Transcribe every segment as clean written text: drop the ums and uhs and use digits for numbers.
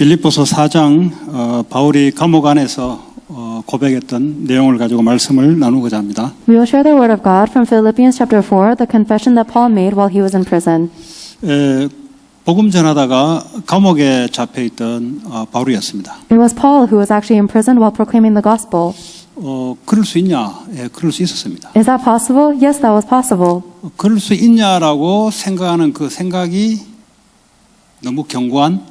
빌립보서 4장 바울이 감옥 안에서 고백했던 내용을 가지고 말씀을 나누고자 합니다. We will share the word of God from Philippians chapter 4, the confession that Paul made while he was in prison. 복음 전하다가 감옥에 잡혀 있던 바울이었습니다. It was Paul who was actually imprisoned while proclaiming the gospel. 그럴 수 있냐? 예, 그럴 수 있었습니다. Is that possible? Yes, that was possible. 그럴 수 있냐라고 생각하는 그 생각이 너무 견고한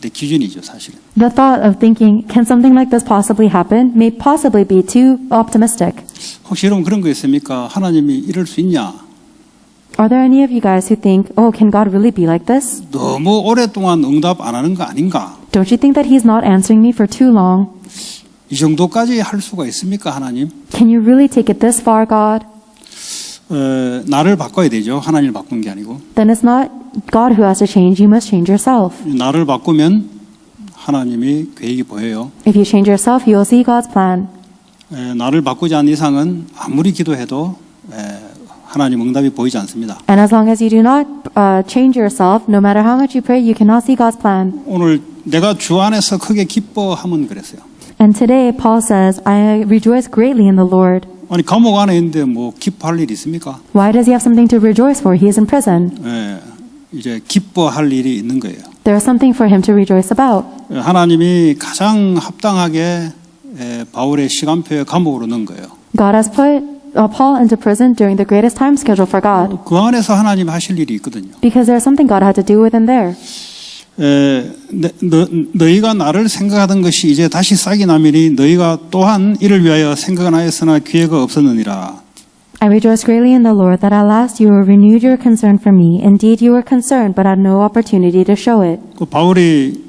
기준이죠, 사실은. The thought of thinking, can something like this possibly happen, may possibly be too optimistic. 혹시 여러분 그런 거 있습니까? 하나님이 이럴 수 있냐? Are there any of you guys who think, oh, can God really be like this? 너무 오랫동안 응답 안 하는 거 아닌가? Don't you think that He's not answering me for too long? 이 정도까지 할 수가 있습니까, 하나님? Can you really take it this far, God? 나를 바꿔야 되죠. 하나님을 바꾸는 게 아니고. Then it's not God who has to change, you must change yourself. 나를 바꾸면 하나님이 계획이 보여요. If you change yourself, you will see God's plan. 나를 바꾸지 않는 이상은 아무리 기도해도 하나님 응답이 보이지 않습니다. And as long as you do not change yourself, no matter how much you pray, you cannot see God's plan. 오늘 내가 주 안에서 크게 기뻐하면 그랬어요. And today, Paul says, I rejoice greatly in the Lord. 아니 감옥 안에 있는데 뭐 기뻐할 일이 있습니까? Why does he have something to rejoice for? He is in prison. 이제 기뻐할 일이 있는 거예요. There is something for him to rejoice about. 하나님이 가장 합당하게 바울의 시간표에 감옥으로 넣은 거예요. God has put Paul into prison during the greatest time schedule for God. 그 안에서 하나님 하실 일이 있거든요. Because there's something God had to do within there. 너희가 나를 생각하던 것이 이제 다시 싹이 나매니 너희가 또한 이를 위하여 생각하였으나 기회가 없었느니라. I rejoice greatly in the Lord that at last you renewed your concern for me. Indeed, you were concerned, but had no opportunity to show it. 그 바울이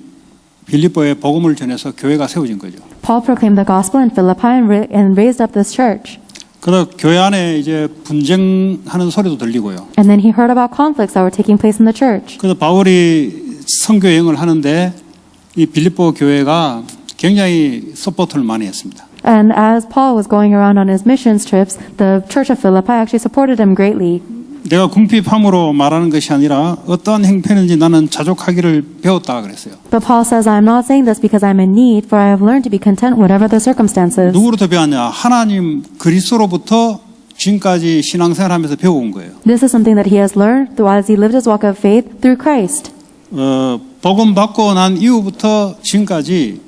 빌립보에 복음을 전해서 교회가 세워진 거죠. Paul proclaimed the gospel in Philippi and raised up this church. 그러다 교회 안에 이제 분쟁하는 소리도 들리고요. And then he heard about conflicts that were taking place in the church. 그래서 바울이 선교 여행을 하는데 이 빌립보 교회가 굉장히 서포트를 많이 했습니다. And as Paul was going around on his missions trips, the church of Philippi actually supported him greatly. 내가 궁핍함으로 말하는 것이 아니라 어떠한 형편인지 나는 자족하기를 배웠다 그랬어요. But Paul says, I'm not saying this because I'm in need, for I have learned to be content whatever the circumstances. 누구로부터 배웠냐? 하나님 그리스도로부터 지금까지 신앙생활하면서 배워온 거예요. This is something that he has learned as he lived his walk of faith through Christ. 복음 받고 난 이후부터 지금까지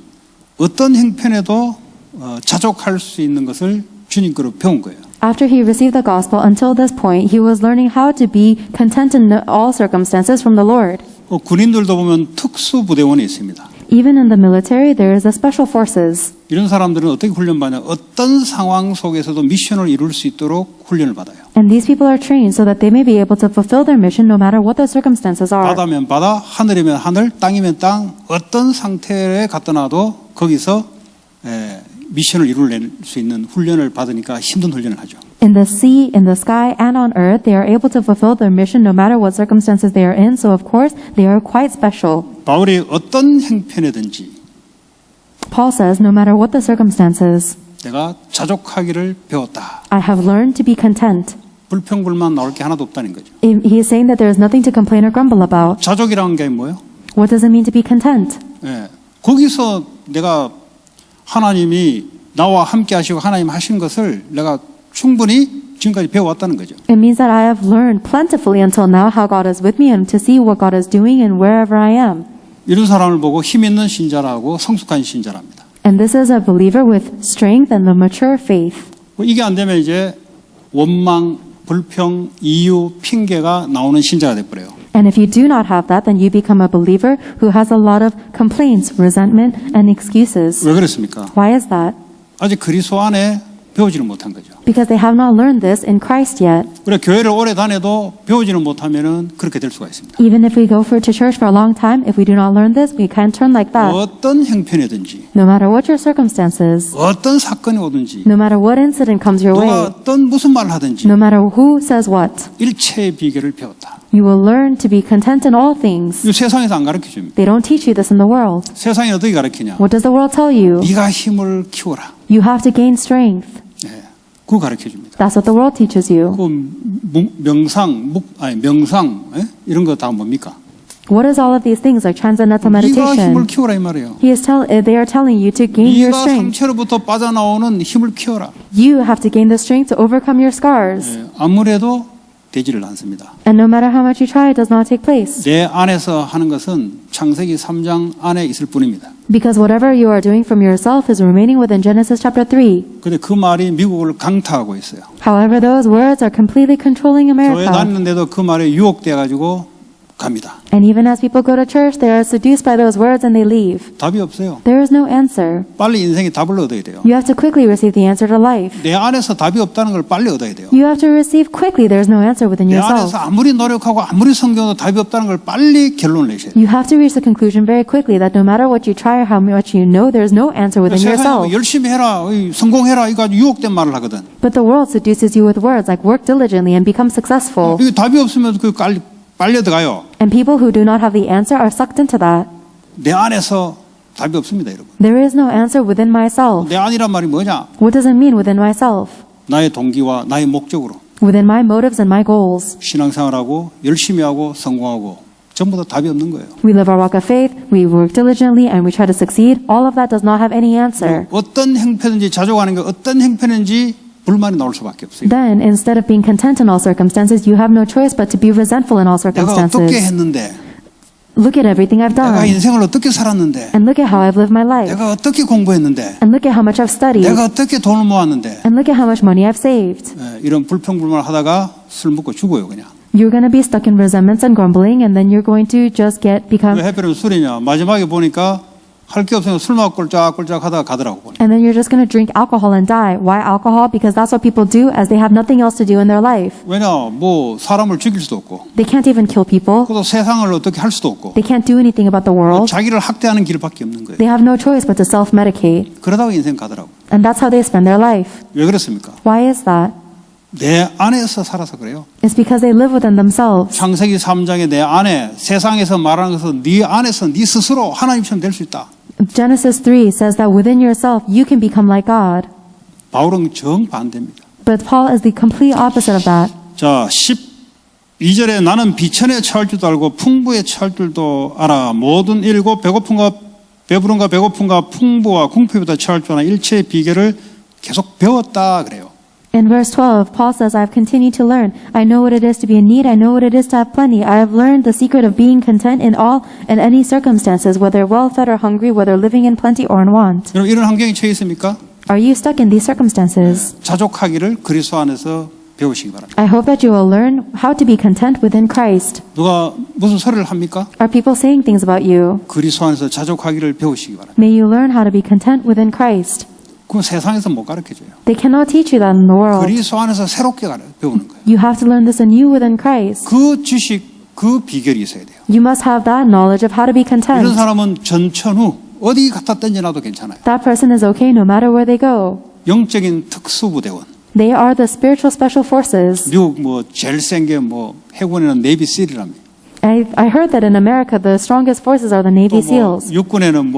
어떤 형편에도 자족할 수 있는 것을 주님 거로 배운 거예요. After he received the gospel, until this point, he was learning how to be content in all circumstances from the Lord. 군인들도 보면 특수부대원이 있습니다. Even in the military, there is the special forces. 이런 사람들은 어떻게 훈련받냐? 어떤 상황 속에서도 미션을 이룰 수 있도록 훈련을 받아요. And these people are trained so that they may be able to fulfill their mission no matter what the circumstances are. 바다면 바다, 하늘이면 하늘, 땅이면 땅, 어떤 상태에 갖다 놔도 거기서 미션을 이룰 수 있는 훈련을 받으니까 힘든 훈련을 하죠. In the sea, in the sky, and on earth, they are able to fulfill their mission no matter what circumstances they are in. So, of course, they are quite special. 바울이 어떤 형편이든지 Paul says, no matter what the circumstances, 내가 자족하기를 배웠다. I have learned to be content. 불평불만 나올 게 하나도 없다는 거죠. He is saying that there is nothing to complain or grumble about. 자족이라는 게 뭐예요? What does it mean to be content? 거기서 내가 하나님이 나와 함께 하시고 하나님 하신 것을 내가 충분히 지금까지 배워왔다는 거죠. It means that I have learned plentifully until now how God is with me and to see what God is doing and wherever I am. 이런 사람을 보고 힘 있는 신자라고 성숙한 신자랍니다. And this is a believer with strength and the mature faith. 이게 안 되면 이제 원망, 불평, 이유, 핑계가 나오는 신자가 돼버려요. And if you do not have that, then you become a believer who has a lot of complaints, resentment, and excuses. 왜 그렇습니까? Why is that? 아직 그리스도 안에 배우지는 못한 거죠. Because they have not learned this in Christ yet. 그래 교회를 오래 다녀도 배우지는 못하면은 그렇게 될 수가 있습니다. Even if we go to church for a long time, if we do not learn this, we can turn like that. 어떤 형편이든지, No matter what your circumstances, 어떤 사건이 오든지, no matter what incident comes your 누가 way, 어떤 무슨 말을 하든지 no matter who says what, 일체의 비결을 배웠다. you will learn to be content in all things. 이거 세상에서 안 가르쳐 줍니다. They don't teach you this in the world. 세상이 어떻게 가르치냐? What does the world tell you? 네가 힘을 키워라. You have to gain strength. 그거 가르쳐 줍니다. That's what the world teaches you. 그 명상 이런 거 다 뭡니까? What is all of these things like transcendental 네가 힘을 meditation? 키워라 이 말이에요. They are telling you to gain your 네가 strength. 상처로부터 빠져나오는 힘을 키워라. You have to gain the strength to overcome your scars. 예, 아무래도 되지를 않습니다. And no matter how much you try, it does not take place. 내 안에서 하는 것은 창세기 3장 안에 있을 뿐입니다. Because whatever you are doing from yourself is remaining within Genesis chapter 3. 그런데 그 말이 미국을 강타하고 있어요. However, those words are completely controlling 교회 America. 다니는데도 그 말에 유혹돼 가지고 갑니다. And even as people go to church, they are seduced by those words and they leave. 답이 없어요. There is no answer. 빨리 인생에 답을 얻어야 돼요. You have to quickly receive the answer to life. 내 안에서 답이 없다는 걸 빨리 얻어야 돼요. You have to receive quickly there is no answer within 내 yourself. 안에서 아무리 노력하고 아무리 성경도 답이 없다는 걸 빨리 결론을 내셔야 돼요. You have to reach the conclusion very quickly that no matter what you try or how much you know, there is no answer within 세상에 yourself. 열심히 해라, 성공해라 이거 아주 유혹된 말을 하거든. But the world seduces you with words like work diligently and become successful. 이게 답이 없으면 그 빨려 들어가요. And people who do not have the answer are sucked into that. 내 안에서 답이 없습니다, 여러분. There is no answer within myself. 내 안이란 말이 뭐냐? What does it mean within myself? 나의 동기와 나의 목적으로 Within my motives and my goals. 신앙생활하고 열심히 하고 성공하고 전부 다 답이 없는 거예요. We live our walk of faith, we work diligently, and we try to succeed. All of that does not have any answer. 어떤 행편인지 자족하는 게 어떤 행편인지 불만이 나올 수밖에 없어요. Then, instead of being content in all circumstances, you have no choice but to be resentful in all 내가 어떻게 circumstances. 했는데, Look at everything I've 내가 done, 인생을 어떻게 살았는데, and look at how I've lived my life, 내가 어떻게 공부했는데, and look at how much I've studied, 내가 어떻게 돈을 모았는데, and look at how much money I've saved. 이런 불평불만을 하다가 술 먹고 죽어요, 그냥. You're going to be stuck in resentments and grumbling, and then you're going to just become, 왜 하필이면 술이냐? 마지막에 보니까 할 게 없으면 술 먹고 꼴짝꼴짝 하다가 가더라고. 보니까. and then you're just going to drink alcohol and die. Why alcohol? Because that's what people do as they have nothing else to do in their life. 왜냐? 뭐 사람을 죽일 수도 없고, They can't even kill people. 또 세상을 어떻게 할 수도 없고, They can't do anything about the world. 자기를 학대하는 길밖에 없는 거예요. They have no choice but to self-medicate. 그러다가 인생 가더라고. And that's how they spend their life. 왜 그렇습니까? Why is that? 내 안에서 살아서 그래요. It's because they live within themselves. 창세기 3장에 내 안에 세상에서 말하는 것은 네 안에서 네 스스로 하나님처럼 될 수 있다. Genesis 3 says that within yourself you can become like God. 바울은 정반대입니다. But Paul is the complete opposite of that. 자, 12절에 나는 비천에 처할 줄도 알고 풍부에 처할 줄도 알아. 모든 일고 배고픔과 배부름과 배고픔과 풍부와 궁핍보다 처할 줄 아나 일체의 비결을 계속 배웠다 그래요. In verse 12, Paul says, I've continued to learn. I know what it is to be in need. I know what it is to have plenty. I have learned the secret of being content in all and any circumstances, whether well-fed or hungry, whether living in plenty or in want. 여러분 이런 환경에 처해 있습니까? Are you stuck in these circumstances? 자족하기를 그리스도 안에서 배우시기 바랍니다. I hope that you will learn how to be content within Christ. 누가 무슨 소리를 합니까? Are people saying things about you? 그리스도 안에서 자족하기를 배우시기 바랍니다. May you learn how to be content within Christ. 그건 세상에서 못 가르쳐줘요. They cannot teach you that in the world. 그리스도 안에서 새롭게 배우는 거예요. You have to learn this anew within Christ. 그 지식, 그 비결이 있어야 돼요. You must have that knowledge of how to be 이런 content. 사람은 전천후 어디 갖다 던져놔도 괜찮아요. That person is okay no matter where they go. 영적인 특수부대원. They are the spiritual special forces. 미국 뭐 제일 센 게 뭐 해군에는 네이비 실이랍니다. I heard that in America the strongest forces are the Navy SEAls. 육군에는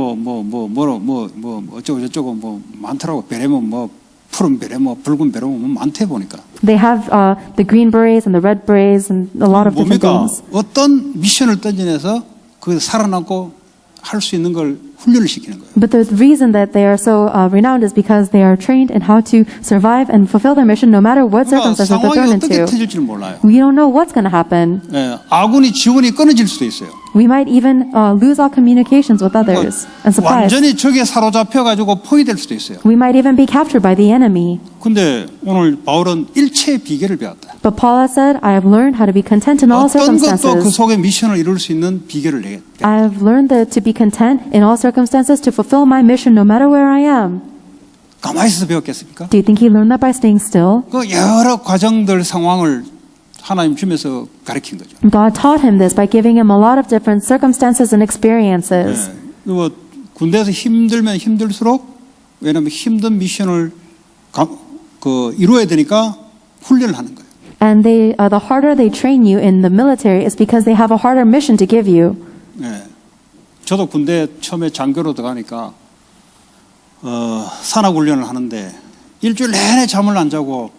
어쩌고 저쩌고 뭐 많더라고. 베레모 뭐 푸른 베레모 붉은 베레모 뭐 많대 보니까. They have the green berets and the red berets and a lot of different 뭡니까? things. 어떤 미션을 던져내서 그 살아남고 할 수 있는 걸 훈련을 시키는 거예요. But the reason that they are so renowned is because they are trained in how to survive and fulfill their mission no matter what 그러니까 circumstances they're 상황이 thrown 어떻게 into. 터질지는 몰라요. We don't know what's going to happen. 예, 아군이 지원이 끊어질 수도 있어요. We might even lose our communications with others and supplies. 완전히 적에 사로잡혀가지고 포위될 수도 있어요. We might even be captured by the enemy. 근데 오늘 바울은 일체의 비결을 배웠다. But Paul has said, I have learned how to be content in all 어떤 것도 그 circumstances. 속에 미션을 이룰 수 있는 비결을 내게. I have learned to be content in all circumstances to fulfill my mission no matter where I am. 가만히 있어서 배웠겠습니까? Do you think he learned that by staying still? 그 여러 과정들 상황을 하나님 주면서 가르친 거죠. God taught him this by giving him a lot of different circumstances and experiences. 뭐 군대에서 힘들면 힘들수록 왜냐하면 힘든 미션을 이루어야 되니까 훈련을 하는 거예요. And the harder they train you in the military is because they have a harder mission to give you. 저도 군대 처음에 장교로 들어가니까 산악 훈련을 하는데 일주일 내내 잠을 안 자고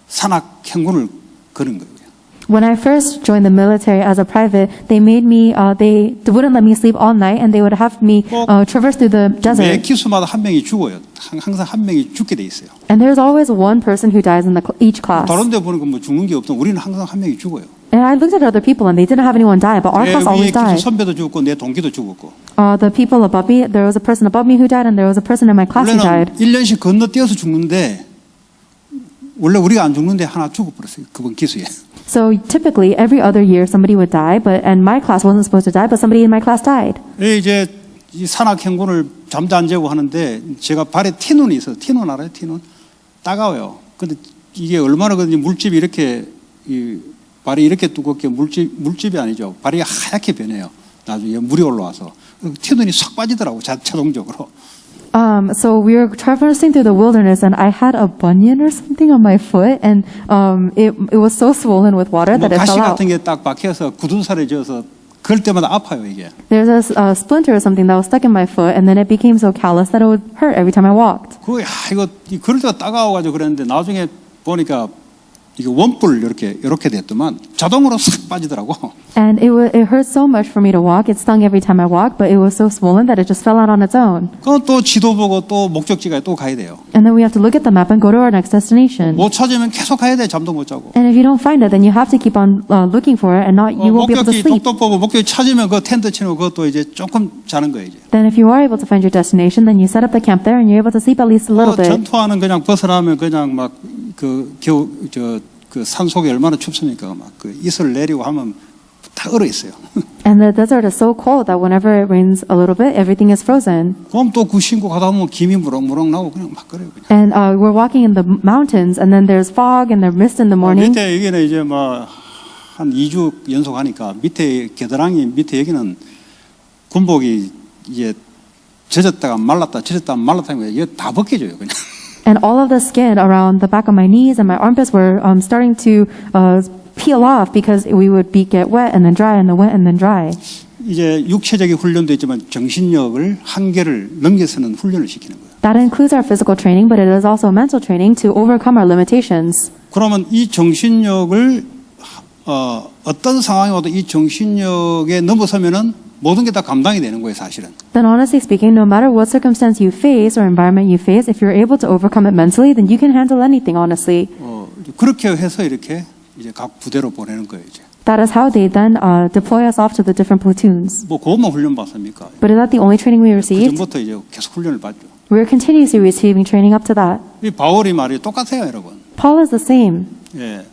산악 행군을 거는 거예요. When I first joined the military as a private, they made me, they wouldn't let me sleep all night and they would have me traverse through the 매 desert. 기수마다 한 명이 죽어요. 항상 한 명이 죽게 돼 있어요. And there's always one person who dies in each class. 다른 데 보니까 뭐 죽는 게 없던 우리는 항상 한 명이 죽어요. And I looked at other people and they didn't have anyone die, but our 내 class 위에 always 기수 died. 선배도 죽었고 내 동기도 죽었고. The people above me, there was a person above me who died and there was a person in my class who 원래는 died. 1년씩 건너뛰어서 죽는데 원래 우리가 안 죽는데 하나 죽어버렸어요. 그번 기수에. So typically every other year somebody would die, and my class wasn't supposed to die, but somebody in my class died. 이제 이 산악행군을 잠도 안 재고 하는데 제가 발에 티눈이 있어요. 티눈 알아요? 티눈? 따가워요. 근데 이게 얼마나 그런지 물집이 이렇게 이 발이 이렇게 두껍게 물집이 아니죠. 발이 하얗게 변해요. 나중에 물이 올라와서 티눈이 쏙 빠지더라고 자동적으로. So we were traversing through the wilderness, and I had a bunion or something on my foot, and it was so swollen with water 뭐 that it 가시 fell out. 같은 게 딱 박혀서 굳은 살에 져서 그럴 때마다 아파요 이게. There's a splinter or something that was stuck in my foot, and then it became so callous that it would hurt every time I walked. 이거 그럴 때가 따가워가지고 그랬는데 나중에 보니까 이게 원뿔 이렇게 됐더만 자동으로 싹 빠지더라고. And it hurt so much for me to walk. It stung every time I walked, but it was so swollen that it just fell out on its own. 그럼 또 지도 보고 또 목적지가 또 가야 돼요. And then we have to look at the map and go to our next destination. 못 찾으면 계속 가야 돼. 잠도 못 자고. And if you don't find it, then you have to keep on looking for it, and you won't be able to 목적지 sleep. 똑똑 보고 목적지 찾으면 그 텐트 치는 그것도 이제 조금 자는 거예요 이제. Then if you are able to find your destination, then you set up the camp there, and you're able to sleep at least a little bit. 전투하는 그냥 벗어나면 그냥 막 그 산 속에 얼마나 춥습니까? 막 그 이슬 내리고 하면 다 얼어 있어요. And the desert is so cold that whenever it rains a little bit, everything is frozen. 그럼 또 그 신고 가다 보면 김이 무럭무럭 나고 그냥 막 그래요. 그냥. And we're walking in the mountains, and then there's fog and there's mist in the morning. 밑에 여기는 이제 막 한 2주 연속 하니까 밑에 겨드랑이 밑에 여기는 군복이 이제 젖었다가 말랐다 하면 이게 다 벗겨져요 그냥. And all of the skin around the back of my knees and my armpits were starting to peel off because we would get wet and then dry and then wet and then dry. 이제 육체적인 훈련도 있지만 정신력을 한계를 넘겨서는 훈련을 시키는 거예요. That includes our physical training, but it is also mental training to overcome our limitations. 그러면 이 정신력을 어떤 상황이 와도 이 정신력에 넘어서면은 모든 게 다 감당이 되는 거예요, 사실은. Then honestly speaking, no matter what circumstance you face or environment you face, if you're able to overcome it mentally, then you can handle anything, honestly. 그렇게 해서 이렇게 이제 각 부대로 보내는 거예요, 이제. That is how they then deploy us off to the different platoons. 뭐 그것만 훈련 받습니까? But is that the only training we 그 received? 전부터 이제 계속 훈련을 받죠. We're continuously receiving training up to that. 이 바울이 말이 똑같아요, 여러분. Paul is the same. 예.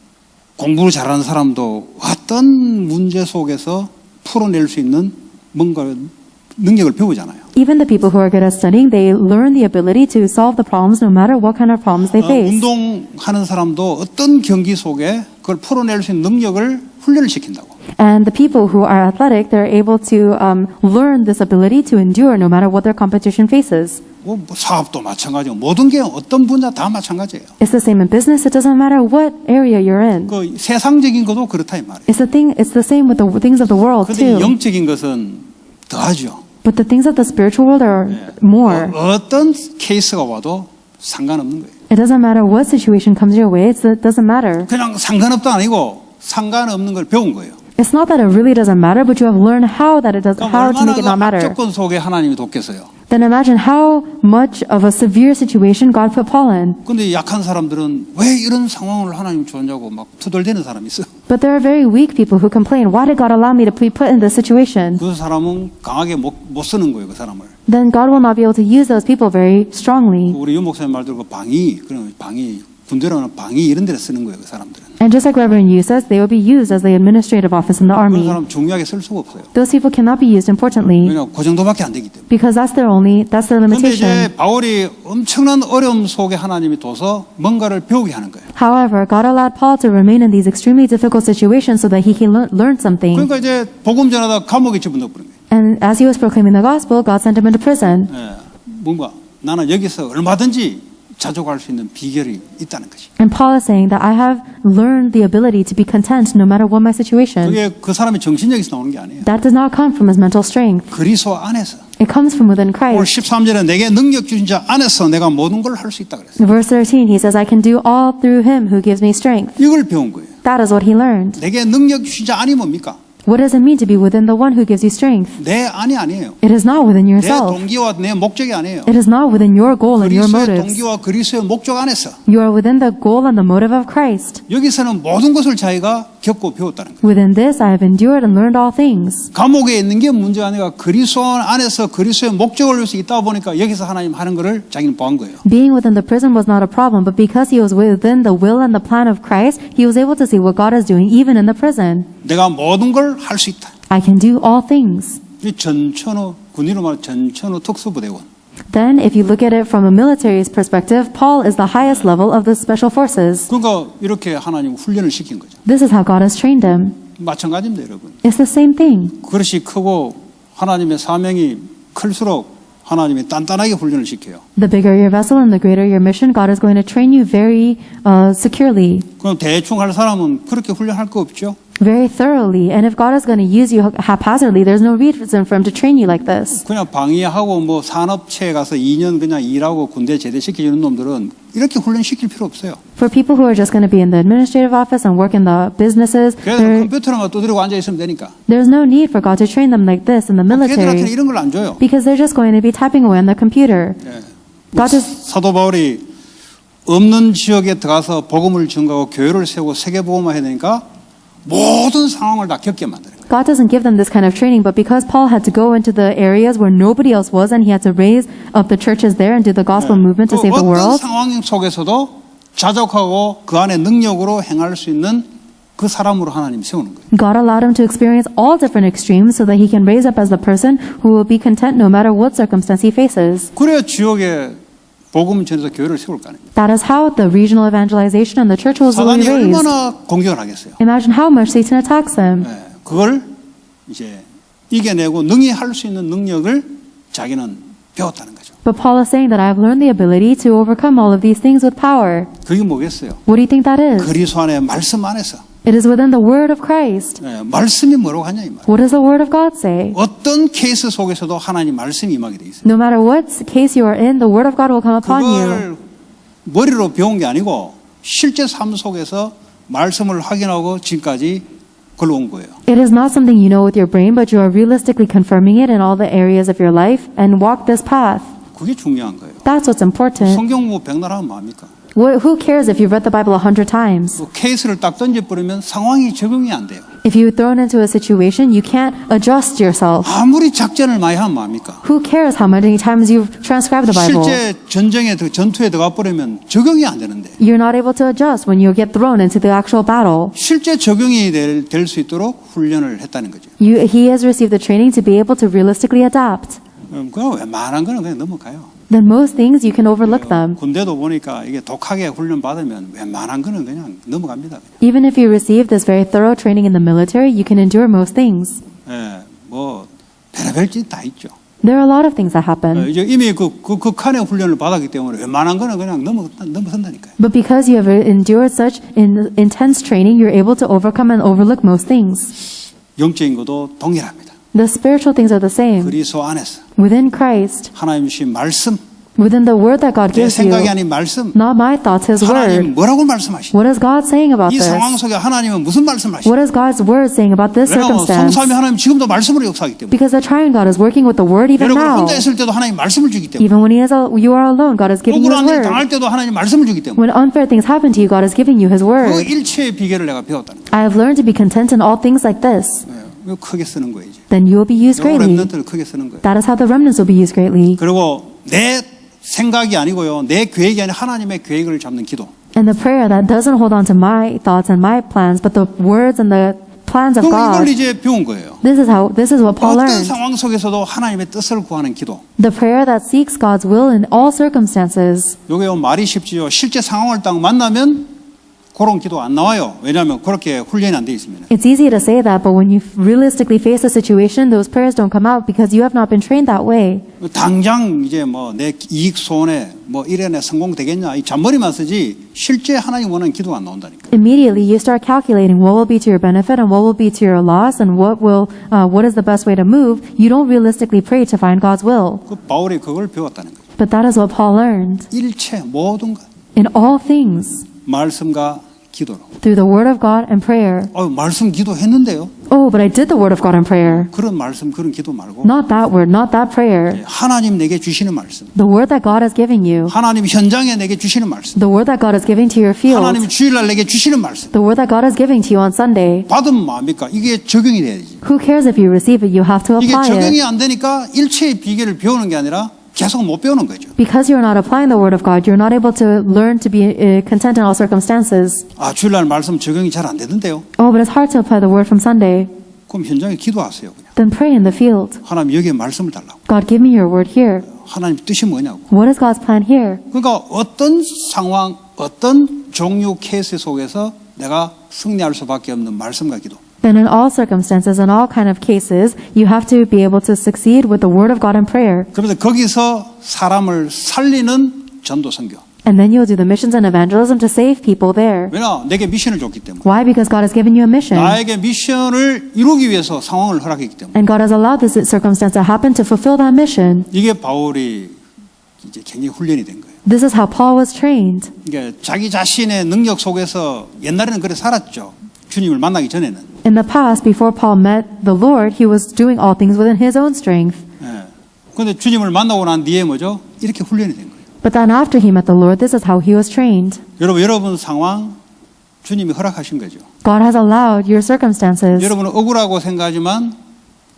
공부를 잘하는 사람도 어떤 문제 속에서 풀어낼 수 있는 뭔가 능력을 배우잖아요. Even the people who are good at studying, they learn the ability to solve the problems no matter what kind of problems they face. 운동하는 사람도 어떤 경기 속에 그걸 풀어낼 수 있는 능력을 훈련을 시킨다고. And the people who are athletic, they're able to learn this ability to endure no matter what their competition faces. 뭐 사업도 마찬가지고 모든 게 어떤 분야 다 마찬가지예요. It's the same in business. It doesn't matter what area you're in. 그 세상적인 것도 그렇다 이 말이에요. It's the same with the things of the world 근데 too. 영적인 것은 더하죠. But the things of the spiritual world are more. 어떤 케이스가 와도 상관없는 거예요. It doesn't matter what situation comes your way. It doesn't matter. 그냥 상관없다 아니고 상관없는 걸 배운 거예요. It's not that it really doesn't matter, but you have learned how to make it not 얼마나 matter. 악조건 속에 하나님이 돕겠어요. Then imagine how much of a severe situation God put Paul in. 근데 약한 사람들은 왜 이런 상황을 하나님 주었냐고 막 투덜대는 사람이 있어. But there are very weak people who complain, why did God allow me to be put in this situation? 그 사람은 강하게 못 쓰는 거예요, 그 사람을. Then God will not be able to use those people very strongly. 우리 윤 목사님 말대로 그 방위, 군대로는 방위 이런 데를 쓰는 거예요, 그 사람들은. And just like Reverend Yu says, they will be used as the administrative office in the 그런 army. 사람 중요하게 쓸 수가 없어요. Those people cannot be used importantly 왜냐하면 그 정도밖에 안 되기 때문에. because that's their 그런데 limitation. 이제 바울이 엄청난 어려움 속에 하나님이 둬서 뭔가를 배우게 하는 거예요. However, God allowed Paul to remain in these extremely difficult situations so that he can learn something. 그러니까 이제 복음 전하다 감옥에 집어넣어 버린 거예요. And as he was proclaiming the gospel, God sent him into prison. 뭔가 나는 여기서 얼마든지 자족할 수 있는 비결이 있다는 거지. And Paul is saying that I have learned the ability to be content no matter what my situation. 그게 그 사람의 정신력에서 나오는 게 아니에요. That does not come from his mental strength. 그리스도 안에서. It comes from within 오늘 Christ. 13절에 내게 능력 주신 자 안에서 내가 모든 걸 할 수 있다 그랬어요. In verse 13, he says, I can do all through him who gives me strength. 이걸 배운 거예요. That is what he learned. 내게 능력 주신 자 안이 뭡니까? What does it mean to be within the one who gives you strength? 내 안이 아니에요. It is not within 내 yourself. 동기와 내 목적이 아니에요. It is not within your goal and your 그리스도의 motives. 동기와 그리스도의 목적 안에서 You are within the goal and the motive of Christ. 여기서는 모든 것을 자기가 겪고 배웠다는 거예요. Within this, I have endured and learned all things. 감옥에 있는 게 문제가 아니라 그리스도 안에서 그리스도의 목적을 위해서 있다 보니까 여기서 하나님 하는 것을 자기는 보한 거예요. Being within the prison was not a problem, but because he was within the will and the plan of Christ, he was able to see what God is doing even in the prison. 내가 모든 걸 할 수 있다. I can do all things. 이 전천후 군인으로 말하면 전천후 특수부대원. Then, if you look at it from a military's perspective, Paul is the highest level of the special forces. 그러니까 이렇게 하나님 훈련을 시킨 거죠. This is how God has trained him. 마찬가지입니다, 여러분. It's the same thing. 그릇이 크고 하나님의 사명이 클수록 하나님이 단단하게 훈련을 시켜요. The bigger your vessel and the greater your mission, God is going to train you very securely, 그럼 대충 할 사람은 그렇게 훈련할 거 없죠. very thoroughly. And if God is going to use you haphazardly, there's no reason for him to train you like this. 그냥 방위하고 뭐 산업체에 가서 2년 그냥 일하고 군대 제대시켜주는 놈들은 이렇게 훈련시킬 필요 없어요. For people who are just going to be in the administrative office and work in the businesses, 그래서 컴퓨터만 두드리고 앉아있으면 되니까. there's no need for God to train them like this in the 걔들한테는 military, 이런 걸 안 줘요. because they're just going to be tapping away on the computer. God is, 사도 바울이 없는 지역에 들어가서 복음을 증거하고 교회를 세우고 세계복음화 해야 되니까 모든 상황을 다 겪게 만드는 거예요. God doesn't give them this kind of training, but because Paul had to go into the areas where nobody else was and he had to raise up the churches there and do the gospel movement to 그 save the 어떤 world, 상황 속에서도 자족하고 그 안에 능력으로 행할 수 있는 그 사람으로 하나님 세우는 거예요. God allowed him to experience all different extremes so that he can raise up as the person who will be content no matter what circumstance he faces. 그래야 지역에 복음 전해서 교회를 세울 거 아닙니까? That is how the regional evangelization and the church will 사단이 be raised. 얼마나 공격을 하겠어요. Imagine how much Satan attacks him. 그걸 이제 이겨내고 능히 할 수 있는 능력을 자기는 배웠다는 거죠. But Paul is saying that I have learned the ability to overcome all of these things with power. 그게 뭐겠어요? What do you think that is? 그리스도 안에 말씀 안에서 It is within the word of Christ. 말씀이 뭐라고 하냐 이 말. What does the word of God say? 어떤 케이스 속에서도 하나님 말씀이 임하게 돼 있어요. No matter what case you are in, the word of God will come upon you. 그걸 머리로 배운 게 아니고 실제 삶 속에서 말씀을 확인하고 지금까지 걸어온 거예요. It is not something you know with your brain, but you are realistically confirming it in all the areas of your life and walk this path. 그게 중요한 거예요. That's what's important. 성경 뭐 백날 하면 뭐합니까? Who cares if you've read the Bible 100 times? 그 케이스를 딱 던져버리면 상황이 적응이 안 돼요. If you're thrown into a situation, you can't adjust yourself. 아무리 작전을 많이 하면 뭐합니까? Who cares how many times you've transcribed the Bible? 실제 전쟁에 전투에 들어가 버리면 적용이 안 되는데 You're not able to adjust when you get thrown into the actual battle. 실제 적용이 될 수 있도록 훈련을 했다는 거죠. He has received the training to be able to realistically adapt. 그럼 웬만한 거는 그냥 넘어가요. Then most things you can overlook them. 군대도 보니까 이게 독하게 훈련 받으면 웬만한 거는 그냥 넘어갑니다. Even if you receive this very thorough training in the military, you can endure most things. 뭐 별의별 짓 다 있죠. There are a lot of things that happen. 이제 이미 그 극한의 훈련을 받았기 때문에 웬만한 거는 그냥 넘어선다니까요. But because you have endured such intense training, you're able to overcome and overlook most things. 영적인 것도 동일합니다. The spiritual things are the same. 그리스도 안에서 Within Christ, 하나님 주신 말씀, within the word that God 내 gives you, 생각이 아닌 말씀, not my thoughts, His word. 하나님 뭐라고 말씀하시냐? What is God saying about 이 this? 상황 속에 하나님은 무슨 말씀하시냐? What is God's word saying about this 왜냐하면 circumstance? 성삼위 하나님 지금도 말씀으로 역사하기 때문에 Because the triune God is working with the word even 여러분 now. 혼자 있을 때도 하나님 말씀을 주기 때문에 Even when you are alone, God is giving you His 억울한 일 word. 당할 때도 하나님 말씀을 주기 때문에 When unfair things happen to you, God is giving you His 그 word. 일체의 비결을 내가 배웠다는 거예요. I have learned to be content in all things like this. 이거 크게 쓰는 거예요. 이제. Then you will be used 요거 greatly. 렘넌트를 크게 쓰는 거예요. That is how the remnants will be used greatly. 그리고 내 생각이 아니고요. 내 계획이 아니라 하나님의 계획을 잡는 기도. And the prayer that doesn't hold on to my thoughts and my plans, but the words and the plans of 이걸 God. 이제 배운 거예요. This is what Paul 어떤 learned. 상황 속에서도 하나님의 뜻을 구하는 기도. The prayer that seeks God's will in all circumstances. 요게 말이 쉽지요. 실제 상황을 딱 만나면 그런 기도 안 나와요. 왜냐하면 그렇게 훈련이 안 돼 있습니다. It's easy to say that, but when you realistically face a situation, those prayers don't come out because you have not been trained that way. 당장 이제 뭐 내 이익 소원에 뭐 이래내 성공되겠냐 이 잔머리만 쓰지 실제 하나님 원하는 기도가 안 나온다니까. Immediately, you start calculating what will be to your benefit and what will be to your loss and what is the best way to move. You don't realistically pray to find God's will. 그 바울이 그걸 배웠다는 거예요. But that is what Paul learned. 일체 모든 것 In all things, 말씀과 기도로. through the word of God and prayer. 말씀 기도했는데요. Oh, but I did the word of God and prayer. 그런 말씀 그런 기도 말고 Not that word, not that prayer. 하나님 내게 주시는 말씀. The word that God is giving you. 하나님 현장에 내게 주시는 말씀. The word that God is giving to your field. 하나님 주일날 내게 주시는 말씀. The word that God is giving to you on Sunday. 받으면 뭐합니까? 이게 적용이 돼야지. Who cares if you receive it? You have to 이게 apply 적용이 it. 안 되니까 일체의 비결을 배우는 게 아니라 계속 못 배우는 거죠. Because you're not applying the word of God, you're not able to learn to be content in all circumstances. 주일날 말씀 적용이 잘 안 되는데요. Oh, but it's hard to apply the word from Sunday. 그럼 현장에 기도하세요. 그냥. Then pray in the field. 하나님 여기에 말씀을 달라고. God, give me your word here. 하나님 뜻이 뭐냐고. What is God's plan here? 그러니까 어떤 상황, 어떤 종류 케이스 속에서 내가 승리할 수밖에 없는 말씀과 기도. And in all circumstances, in all kind of cases, you have to be able to succeed with the word of God and prayer. 그래서 거기서 사람을 살리는 전도 선교. And then you'll do the missions and evangelism to save people there. 왜냐? 내게 미션을 줬기 때문에. Why? Because God has given you a mission. 나에게 미션을 이루기 위해서 상황을 허락했기 때문에. And God has allowed this circumstance to happen to fulfill that mission. 이게 바울이 이제 굉장히 훈련이 된 거예요. This is how Paul was trained. 그러니까 자기 자신의 능력 속에서 옛날에는 그래 살았죠. 주님을 만나기 전에는. In the past, before Paul met the Lord, he was doing all things within his own strength. 그런데 주님을 만나고 난 뒤에 뭐죠? 이렇게 훈련이 된 거예요. But then after he met the Lord, this is how he was trained. 여러분 상황 주님이 허락하신 거죠. God has allowed your circumstances. 여러분은 억울하고 생각하지만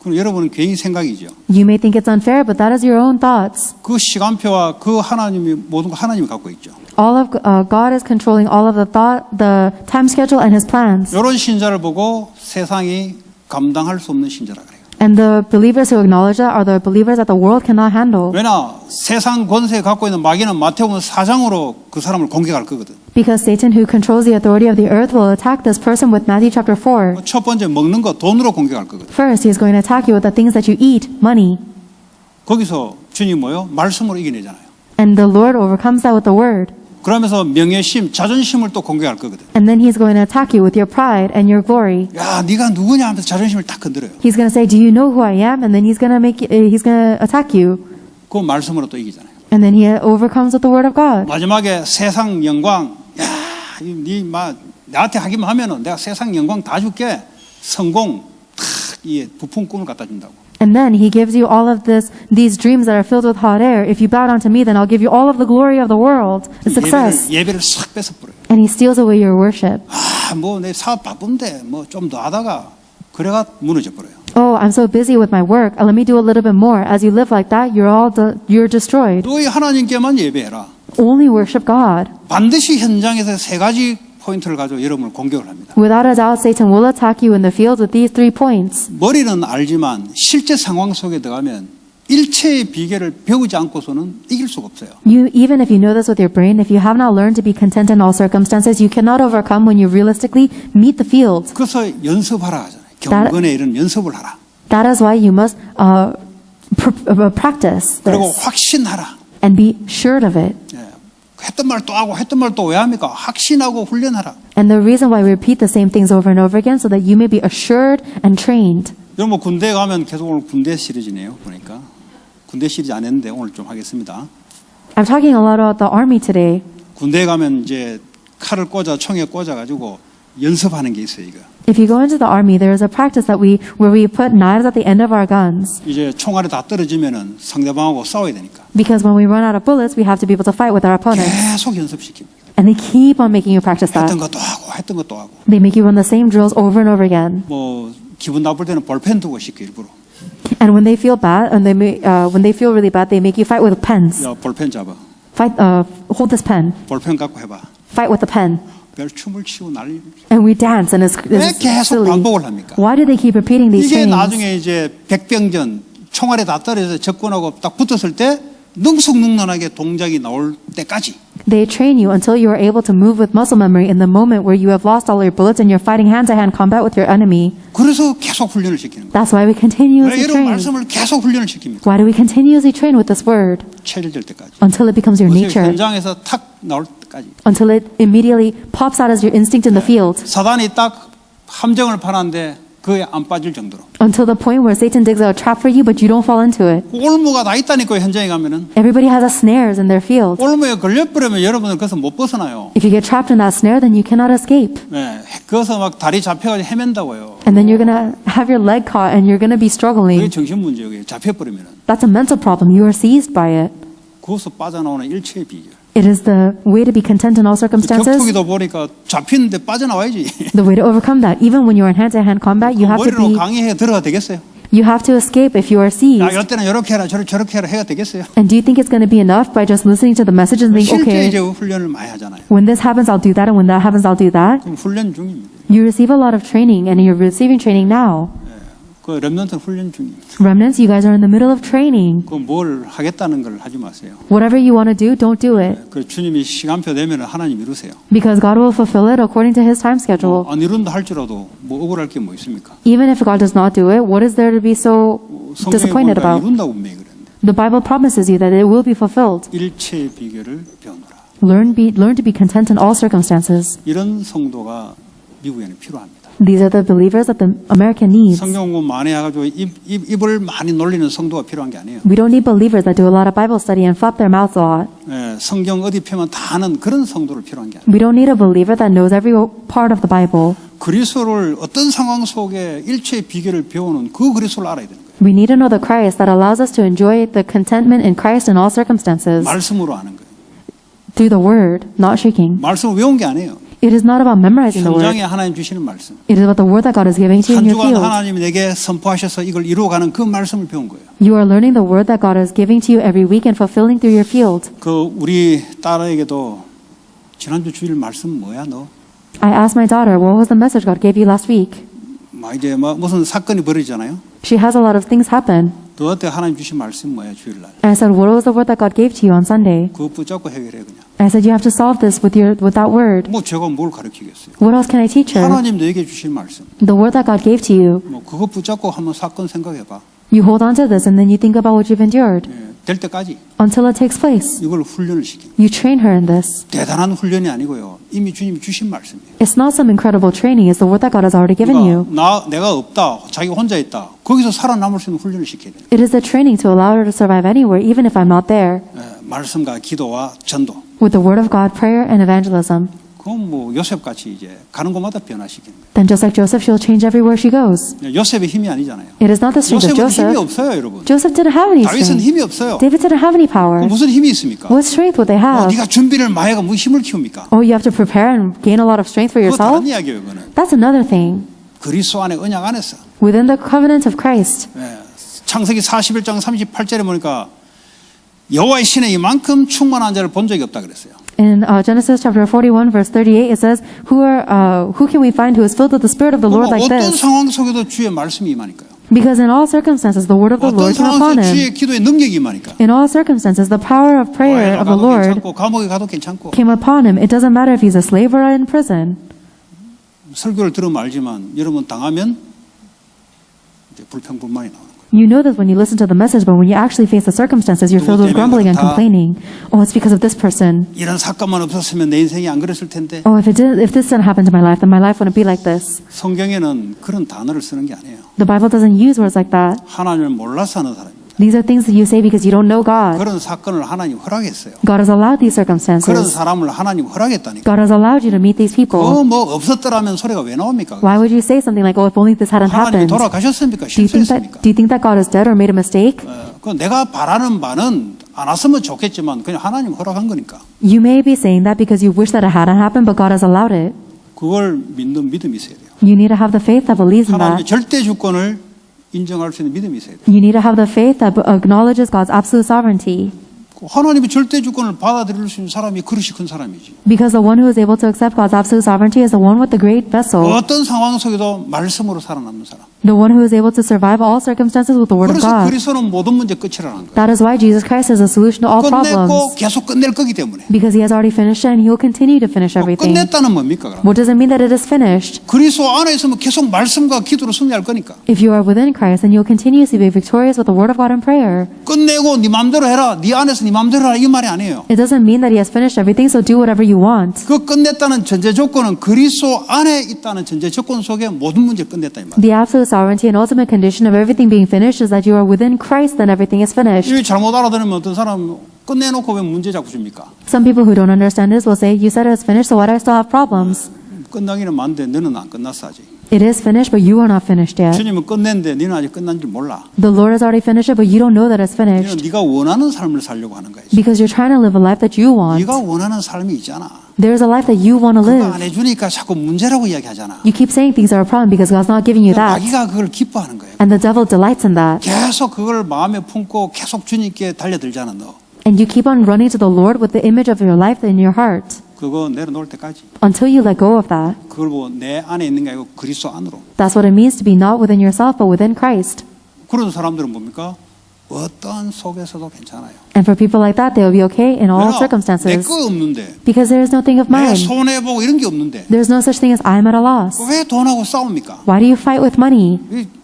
그럼 여러분은 개인 생각이죠. You may think it's unfair, but that is your own thoughts. 그 시간표와 그 하나님이 모든 거 하나님이 갖고 있죠. God is controlling all of the time schedule and his plans. 이런 신자를 보고 세상이 감당할 수 없는 신자라 그래요. And the believers who acknowledge that are the believers that the world cannot handle. 왜냐? 세상 권세 갖고 있는 마귀는 마태복음 4장으로 그 사람을 공격할 거거든. Because Satan, who controls the authority of the earth, will attack this person with Matthew chapter 4. 첫 번째 먹는 거 돈으로 공격할 거거든. First, he is going to attack you with the things that you eat, money. 거기서 주님 뭐요? 말씀으로 이겨내잖아요. And the Lord overcomes that with the word. 그러면서 명예심, 자존심을 또 공격할 거거든. And then he's going to attack you with your pride and your glory. 야, 네가 누구냐 하면서 자존심을 딱 건드려요. He's going to say, "Do you know who I am?" And then he's going to attack you. 그 말씀으로 또 이기잖아요. And then he overcomes with the word of God. 마지막에 세상 영광, 야, 네막 나한테 하기만 하면은 내가 세상 영광 다 줄게. 성공, 이 부푼 꿈을 갖다 준다고. And then he gives you all of these dreams that are filled with hot air. If you bow down to me, then I'll give you all of the glory of the world, the success. 예배를 싹 뺏어버려요. And he steals away your worship. 뭐 내 사업 바쁜데 뭐 좀 더 하다가 그래가 무너져 버려요. Oh, I'm so busy with my work. Let me do a little bit more. As you live like that, you're destroyed. 너희 하나님께만 예배해라. Only worship God. 반드시 현장에서 세 가지 포인트를 가지고 여러분을 공격을 합니다. Without a doubt, Satan will attack you in the field with these 3 points. 머리는 알지만 실제 상황 속에 들어가면 일체의 비결을 배우지 않고서는 이길 수가 없어요. Even if you know this with your brain, if you have not learned to be content in all circumstances, you cannot overcome when you realistically meet the field. 그래서 연습하라 하잖아요. 경건에 이런 연습을 하라. That is why you must practice 그리고 this 확신하라. and be sure of it. 했던 말 또 하고 했던 말 또 왜 합니까? 확신하고 훈련하라. And the reason why we repeat the same things over and over again so that you may be assured and trained. 여러분 뭐 군대에 가면 계속 오늘 군대 시리즈네요. 보니까 군대 시리즈 안 했는데 오늘 좀 하겠습니다. I'm talking a lot about the army today. 군대에 가면 이제 칼을 꽂아 총에 꽂아 가지고 연습하는 게 있어요. 이거. If you go into the army, there is a practice that where we put knives at the end of our guns. 이제 총알이 다 떨어지면은 상대방하고 싸워야 되니까. Because when we run out of bullets, we have to be able to fight with our opponents. 계속 연습시킵니다. And they keep on making you practice that. 했던 것도 하고 했던 것도 하고. They make you run the same drills over and over again. 뭐 기분 나쁠 때는 볼펜 두고 시켜 일부러. And when they feel bad, and when they feel really bad, they make you fight with pens. 야 볼펜 잡아. Hold this pen. 볼펜 갖고 해봐. Fight with the pen. 별 춤을 추고 난리. And we dance, and 왜 it's 계속 silly. 반복을 합니까? Why do they keep repeating these 이게 things? 나중에 이제 백병전 총알이 다 떨어져서 적군하고 딱 붙었을 때 능숙능란하게 동작이 나올 때까지. They train you until you are able to move with muscle memory in the moment where you have lost all your bullets and you're fighting hand-to-hand combat with your enemy. 그래서 계속 훈련을 시키는 거예요. That's why we 왜 continuously 이런 train. 말씀을 계속 훈련을 시킵니까? Why do we continuously train with this word 체질될 때까지. until it becomes your 어차피 nature, 현장에서 탁 나올 때까지. until it immediately pops out as your instinct in the field, 사단이 딱 함정을 파는데 그에 안 빠질 정도로. until the point where Satan digs out a trap for you but you don't fall into it. 올무가 다 있다니까요. 현장에 가면은. Everybody has a snares in their field. 올무에 걸려버리면 여러분은 거기서 못 벗어나요. If you get trapped in that snare, then you cannot escape. 네, 거기서 막 다리 잡혀가지고 헤맨다고요. And then you're going to have your leg caught and you're going to be 그게 struggling. 정신 문제예요. 잡혀버리면은. That's a mental problem. You are seized by it. 거기서 빠져나오는 일체의 비결. It is the way to be content in all circumstances. 격투기도 보니까 잡히는데 빠져나와야지. The way to overcome that. Even when you're in hand-to-hand combat, you have to 머리로 be, 강의해 들어가 되겠어요? you have to escape if you are 야, seized. 이럴 때는 이렇게 해라, 저렇게 해라 해야 되겠어요? And do you think it's going to be enough by just listening to the message and think, 실제 이제 okay, 훈련을 많이 하잖아요. when this happens, I'll do that, and when that happens, I'll do that? 그럼 훈련 중입니다. You receive a lot of training, and you're receiving training now. 그 렘넌트 훈련 중입니다. Remnants, you guys are in the middle of training. 그 뭘 하겠다는 걸 하지 마세요. Whatever you want to do, don't do it. 그 주님이 시간표 내면 하나님 이루세요. Because God will fulfill it according to His time schedule. 안 이룬다 할지라도 뭐 억울할 게 뭐 있습니까? Even if God does not do it, what is there to be so 성경에 disappointed 보니까 about? 이룬다고 분명히 그랬는데 The Bible promises you that it will be fulfilled. 일체의 비결을 배우노라. Learn to be content in all circumstances. 이런 성도가 미국에는 필요합니다. These are the believers that the American needs. 성경 공부 많이 해가지고 입을 많이 놀리는 성도가 필요한 게 아니에요. We don't need believers that do a lot of Bible study and flap their mouths a lot. 예, 성경 어디 펴면 다 아는 그런 성도를 필요한 게 아니에요. We don't need a believer that knows every part of the Bible. 그리스도를 어떤 상황 속에 일체의 비결을 배우는 그 그리스도를 알아야 되는 거예요. We need to know the Christ that allows us to enjoy the contentment in Christ in all circumstances. 말씀으로 아는 거예요. Through the Word, not shaking. 말씀을 외운 게 아니에요. It is not about memorizing the 현장에 Word. 하나님 주시는 말씀. It is about the Word that God is giving to you 한 in your 주간 field. 하나님이 내게 선포하셔서 이걸 이루어가는 그 말씀을 배운 거예요. You are learning the Word that God is giving to you every week and fulfilling through your field. 그 우리 딸에게도 지난주 주일 말씀 뭐야 너? I asked my daughter, what was the message God gave you last week? 막 이제 뭐 무슨 사건이 벌어지잖아요. She has a lot of things happen. 너한테 하나님 주신 말씀 뭐야 주일날? And I said, what was the word that God gave to you on Sunday? 그거 붙잡고 해결해 그냥. And I said, you have to solve this with that word. 뭐 제가 뭘 가르치겠어요? What else can I teach her? 하나님 너에게 주신 말씀. The word that God gave to you. 뭐 그거 붙잡고 한번 사건 생각해봐. You hold on to this and then you think about what you've endured 예, 될 때까지 until it takes place. 이걸 훈련을 시키는. You train her in this. 대단한 훈련이 아니고요. 이미 주님이 주신 말씀이에요. It's not some incredible training. It's the word that God has already given you. 내가 없다, 자기 혼자 있다. 거기서 살아남을 수 있는 훈련을 시켜야 돼요. It is a training to allow her to survive anywhere, even if I'm not there. 예, 말씀과 기도와 전도. With the word of God, prayer, and evangelism. 그건 뭐 요셉 같이 이제 가는 곳마다 변화시키는 거예요. Then just like Joseph, she'll change everywhere she goes. 요셉의 힘이 아니잖아요. It is not the strength of 요셉은 힘이 Joseph. 없어요, 여러분. Joseph didn't have any 다윗은 strength. 힘이 없어요. David didn't have any power. 그럼 무슨 힘이 있습니까? What strength would they have? 네가 준비를 많이 해가 무슨 힘을 키웁니까? Oh, you have to prepare and gain a lot of strength for 그거 yourself? 다른 이야기예요, 그거는. That's another thing. 그리스도 안에 언약 안에서. Within the covenant of Christ. 예, 창세기 41장 38절에 보니까 여호와의 신에 이만큼 충만한 자를 본 적이 없다 그랬어요. In Genesis chapter 41, verse 38, it says, who can we find who is filled with the Spirit of the Lord like 어떤 this? 상황 속에도 주의 말씀이 임하니까요. Because in all circumstances, the word of the 어떤 Lord came 상황 upon 속에 him. 주의 기도의 능력이 임하니까. In all circumstances, the power of prayer of the 가도 Lord 괜찮고 감옥에 가도 괜찮고. came upon him. It doesn't matter if he's a slave or in prison. 설교를 들으면 알지만 여러분 당하면 이제 불평불만이 나오는 거예요. You know this when you listen to the message, but when you actually face the circumstances, you're filled with grumbling and complaining. Oh, it's because of this person. 이런 사건만 없었으면 내 인생이 안 그랬을 텐데. Oh, if this didn't happen to my life, then my life wouldn't be like this. 성경에는 그런 단어를 쓰는 게 아니에요. The Bible doesn't use words like that. 하나님을 몰라서 하는 사람입니다. These are things that you say because you don't know God. 그런 사건을 하나님 허락했어요. God has allowed these 그런 circumstances. 사람을 하나님 허락했다니까. God has allowed you to meet these people. 뭐 없었더라면 소리가 왜 나옵니까? Why would you say something like, oh, if only this hadn't 하나님이 happened? 돌아가셨습니까? Do you 실수했습니까? think that God is dead or made a mistake? 그 내가 바라는 바는 안 왔으면 좋겠지만 그냥 하나님 허락한 거니까. You may be saying that because you wish that it hadn't happened, but God has allowed it. 그걸 믿는 믿음이 있어야 돼요. You need to have the faith that believes in 하나님의 that. 절대 주권을 인정할 수 있는 믿음이 있어야 돼요. You need to have the faith that acknowledges God's absolute sovereignty. 하나님의 절대 주권을 받아들일 수 있는 사람이 그릇이 큰 사람이지. Because the one who is able to accept God's absolute sovereignty is the one with the great vessel, 어떤 상황 속에도 말씀으로 살아남는 사람. the one who is able to survive all circumstances with the word of 그래서 God. 그리스도는 모든 문제 끝이라는 거예요. That is why Jesus Christ is a solution to all 끝냈고 problems. 계속 끝낼 거기 때문에. Because he has already finished it and he will continue to finish everything. 끝냈다는 뭡니까 그럼? What does it mean that it is finished? 그리스도 안에 있으면 계속 말씀과 기도로 승리할 거니까. If you are within Christ, then you'll continuously be victorious with the word of God and prayer. 끝내고 네 마음대로 해라. 네 안에서 네 마음대로 해라. 이 말이 아니에요. It doesn't mean that he has finished everything, so do whatever you want. 그 끝냈다는 전제 조건은 그리스도 안에 있다는 전제 조건 속에 모든 문제를 끝냈다 이 말이에요. The absolute sovereignty and ultimate condition of everything being finished is that you are within Christ, then everything is finished. 이 잘못 알아들으면 어떤 사람 끝내놓고 왜 문제 자꾸 줍니까? Some people who don't understand this will say, you said it is finished, so why do I still have problems? 끝나기는 많은데 너는 안 끝났어 아직. It is finished, but you are not finished yet. 주님은 끝냈는데 너는 아직 끝난 줄 몰라. The Lord has already finished it, but you don't know that it's 너는 finished. 네가 원하는 삶을 살려고 하는 거야. Because you're trying to live a life that you want. 네가 원하는 삶이 있잖아. There's a life that you want to 그거 live. 안 해주니까 자꾸 문제라고 이야기하잖아. You keep saying things are a problem because God's not giving you that. 마귀가 그걸 기뻐하는 거예요. And the devil delights in that. 계속 그걸 마음에 품고 계속 주님께 달려들잖아 너. And you keep on running to the Lord with the image of your life in your heart 그거 내려놓을 때까지. until you let go of that. 그걸 보고 내 안에 있는 게 아니고 그리스도 안으로. That's what it means to be not within yourself, but within Christ. 그런 사람들은 뭡니까? 어떤 속에서도 괜찮아요. And for people like that, they will be okay in all 내 circumstances. 거 없는데, Because there is no thing of 내 mine. 손해 보고 이런 게 없는데 There's no such thing as I'm at a loss. 왜 돈하고 싸웁니까? Why do you fight with money?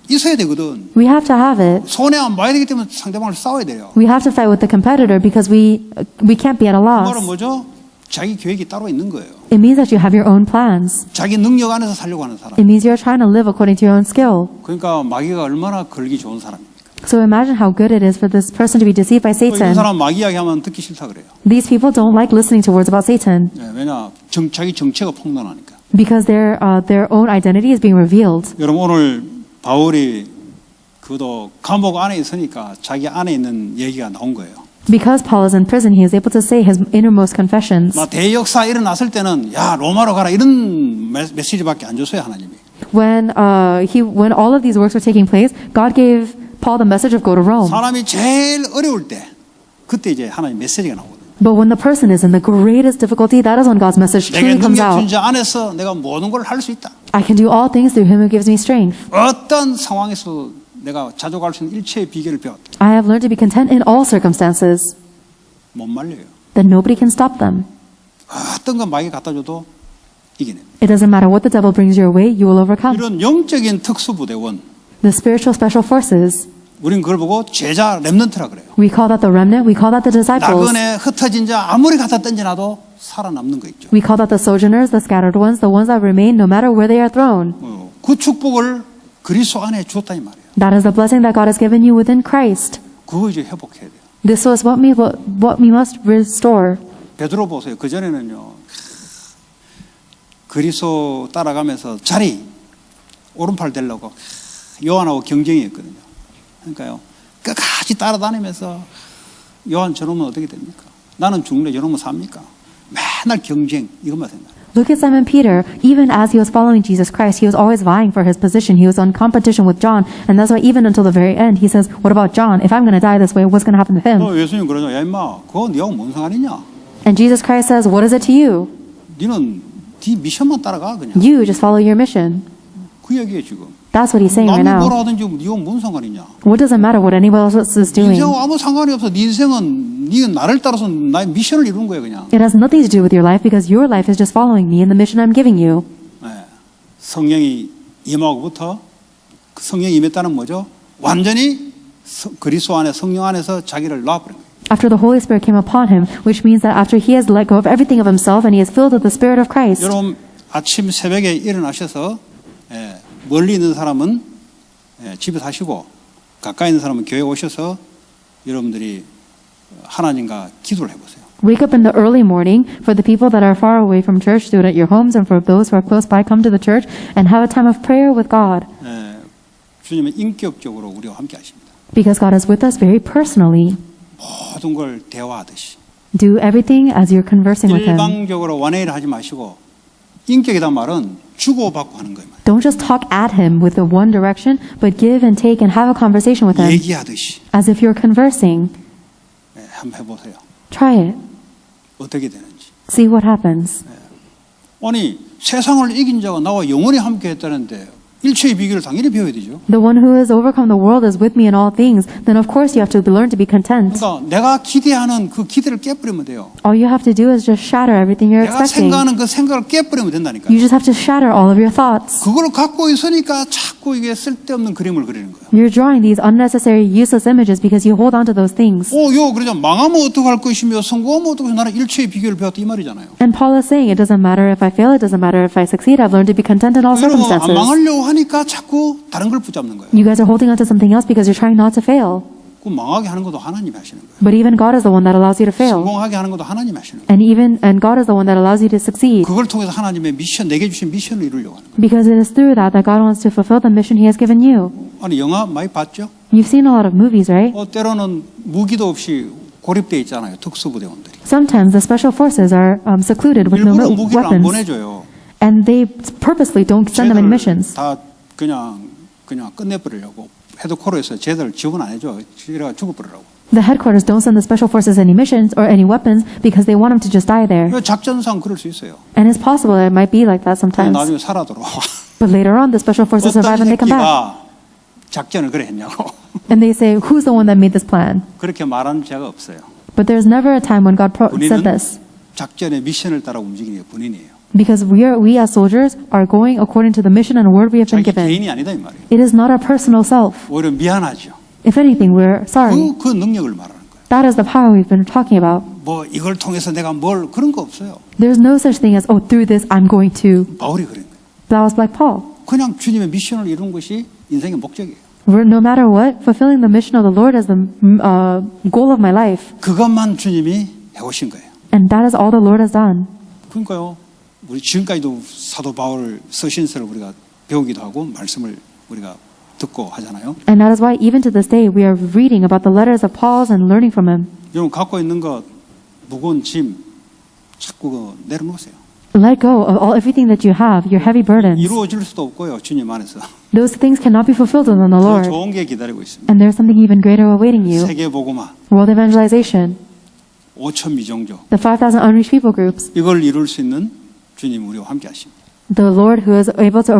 있어야 되거든. We have to have it. 손해 안 봐야 되기 때문에 상대방을 싸워야 돼요. We have to fight with the competitor because we can't be at a 그 말은 loss. 뭐죠? 자기 계획이 따로 있는 거예요. It means that you have your own plans. 자기 능력 안에서 살려고 하는 사람. It means you're trying to live according to your own skill. 그러니까 마귀가 얼마나 걸기 좋은 사람입니까? So imagine how good it is for this person to be deceived by 또 이런 Satan. 사람 마귀 이야기하면 듣기 싫다 그래요. These people don't like listening to words about Satan 왜냐? 자기 정체가 폭로나니까. because their own identity is being revealed. 여러분 오늘 바울이 그도 감옥 안에 있으니까 자기 안에 있는 얘기가 나온 거예요. Because Paul is in prison, he is able to say his innermost confessions. 막 대역사 일어났을 때는 야 로마로 가라 이런 메시지밖에 안 줬어요 하나님이. When all of these works were taking place, God gave Paul the message of go to Rome. 사람이 제일 어려울 때 그때 이제 하나님 메시지가 나오거든요. But when the person is in the greatest difficulty, that is when God's message 내게 truly comes 능력 준 out. 자 안에서 내가 모든 걸 할 수 있다. I can do all things through him who gives me strength. 어떤 상황에서 내가 자족할 수 있는 일체의 비결을 배웠다. I have learned to be content in all circumstances. 못 말려요. Then nobody can stop them. 어떤 거 마귀 갖다 줘도 이기네. It doesn't matter what the devil brings your way, you will overcome. 이런 영적인 특수부대원, The spiritual special forces, 우린 그걸 보고 제자 렘넌트라 그래요. we call that the remnant, we call that the disciples. 나그네 흩어진 자 아무리 갖다 던져놔도 살아남는 거 있죠. We call that the sojourners, the scattered ones, the ones that remain no matter where they are thrown. 그 축복을 그리스도 안에 주었다 이 말이에요. That is the blessing that God has given you within Christ. 그거 이제 회복해야 돼요. This was what we must restore. 베드로 보세요. 그 전에는요 그리스도 따라가면서 자리 오른팔 되려고 요한하고 경쟁이었거든요. 그러니까요 끝까지 따라다니면서 요한 저놈은 어떻게 됩니까? 나는 죽는데 저놈은 삽니까? 맨날 경쟁 이것만 생각. Look at Simon Peter. Even as he was following Jesus Christ, he was always vying for his position. He was on competition with John. And that's why even until the very end, he says, what about John? If I'm going to die this way, what's going to happen to him? 예수님 그러죠. 야 임마 그거 니하고 뭔 상관이냐? And Jesus Christ says, what is it to you? 니는 네 미션만 따라가 그냥. You just follow your mission. 그 얘기에 지금. That's what he's saying right 남이 now. 뭐라 하든지 니하고 뭔 상관이냐? What does it matter what anyone else is doing? 인생하고 아무 상관이 없어. 네 인생은 니는 나를 따라서 나의 미션을 이룬 거야 그냥. It has nothing to do with your life because your life is just following me and the mission I'm giving you. 네. 성령이 임하고부터 그 성령이 임했다는 뭐죠? 완전히 그리스도 안에 성령 안에서 자기를 놔버린 거예요. After the Holy Spirit came upon him, which means that after he has let go of everything of himself and he is filled with the Spirit of Christ. 여러분 아침 새벽에 일어나셔서 멀리 있는 사람은 집에 사시고 가까이 있는 사람은 교회 오셔서 여러분들이 하나님과 기도를 해보세요. Wake up in the early morning. For the people that are far away from church, do it at your homes. And for those who are close by, come to the church and have a time of prayer with God. 주님은 인격적으로 우리와 함께 하십니다. Because God is with us very personally. 모든 걸 대화하듯이. Do everything as you're conversing with Him. 일방적으로 원회를 하지 마시고 인격이란 말은 주고받고 하는 거예요. Don't just talk at Him with the one direction, but give and take and have a conversation with Him 얘기하듯이 as if you're conversing. 한번 해보세요. Try it. 어떻게 되는지. See what happens. 아니 세상을 이긴 자가 나와 영원히 함께 했다는데 일체의 비결을 당연히 배워야 되죠. The one who has overcome the world is with me in all things. Then of course you have to learn to be content. 그러니까 내가 기대하는 그 기대를 깨버리면 돼요. All you have to do is just shatter everything you're 내가 expecting. 생각하는 그 생각을 깨버리면 된다니까요. You just have to shatter all of your thoughts. 그걸 갖고 있으니까 자꾸 이게 쓸데없는 그림을 그리는 거예요. You're drawing these unnecessary, useless images because you hold on to those things. 그러죠. 망하면 어떡할 것이며 성공하면 어떡할 것이며 나는 일체의 비결을 배웠다 이 말이잖아요. And Paul is saying, it doesn't matter if I fail, it doesn't matter if I succeed. I've learned to be content in all 여러분 안 circumstances. 망하려고 하니까 자꾸 다른 걸 붙잡는 거예요. You guys are holding on to something else because you're trying not to fail. 그 망하게 하는 것도 하나님이 하시는 거예요. But even God is the one that allows you to fail. 성공하게 하는 것도 하나님이 하시는 거예요. And God is the one that allows you to succeed. 그걸 통해서 하나님의 미션, 내게 주신 미션을 이루려고 하는 거예요. Because it is through that God wants to fulfill the mission He has given you. 아니 영화 많이 봤죠? You've seen a lot of movies, right? 때로는 무기도 없이 고립돼 있잖아요. 특수부대원들이. Sometimes the special forces are secluded with no 일부러 무기를 안 weapons. 보내줘요. And they purposely don't send them in missions. 다 그냥 끝내버리려고 헤드코르에서 쟤들 지원 안 해줘. 이래가 죽어버리라고. The headquarters don't send the special forces any missions or any weapons because they want them to just die there. 작전상 그럴 수 있어요. And it's possible that it might be like that sometimes. 나중에 살아 돌아와. But later on, the special forces survive 어떤 and they come back. 새끼가 작전을 그래 했냐고. And they say, who's the one that made this plan? 그렇게 말하는 자가 없어요. But there's never a time when God said 본인은 this. 작전의 미션을 따라 움직이는 게 본인이에요. Because we as soldiers are going according to the mission and word we have been 자기 given. 개인이 아니다 이 말이에요. It is not our personal self. 오히려 미안하죠. If anything, we're sorry. 그 능력을 말하는 거예요. That is the power we've been talking about. 뭐 이걸 통해서 내가 뭘 그런 거 없어요. There's no such thing as, through this I'm going to. 바울이 그런 거예요. That was like Paul. 그냥 주님의 미션을 이루는 것이 인생의 목적이에요. No matter what, fulfilling the mission of the Lord is the goal of my life. 그것만 주님이 해오신 거예요. And that is all the Lord has done. 그러니까요. 우리 지금까지도 사도 바울 서신서를 우리가 배우기도 하고 말씀을 우리가 듣고 하잖아요. And that is why even to this day we are reading about the letters of Paul's and learning from him. 여러분 갖고 있는 것 무거운 짐 자꾸 내려놓으세요. Let go of everything that you have, your heavy burdens. 이루어질 수도 없고요. 주님 안에서. Those things cannot be fulfilled within the 더 Lord. 좋은 게 기다리고 있습니다. And there's something even greater awaiting you. 세계 복음화, World evangelization, 5천 미종족 the 5,000 unreached people groups. 이걸 이룰 수 있는 주님 우리와 함께 하십니다. The Lord who is able to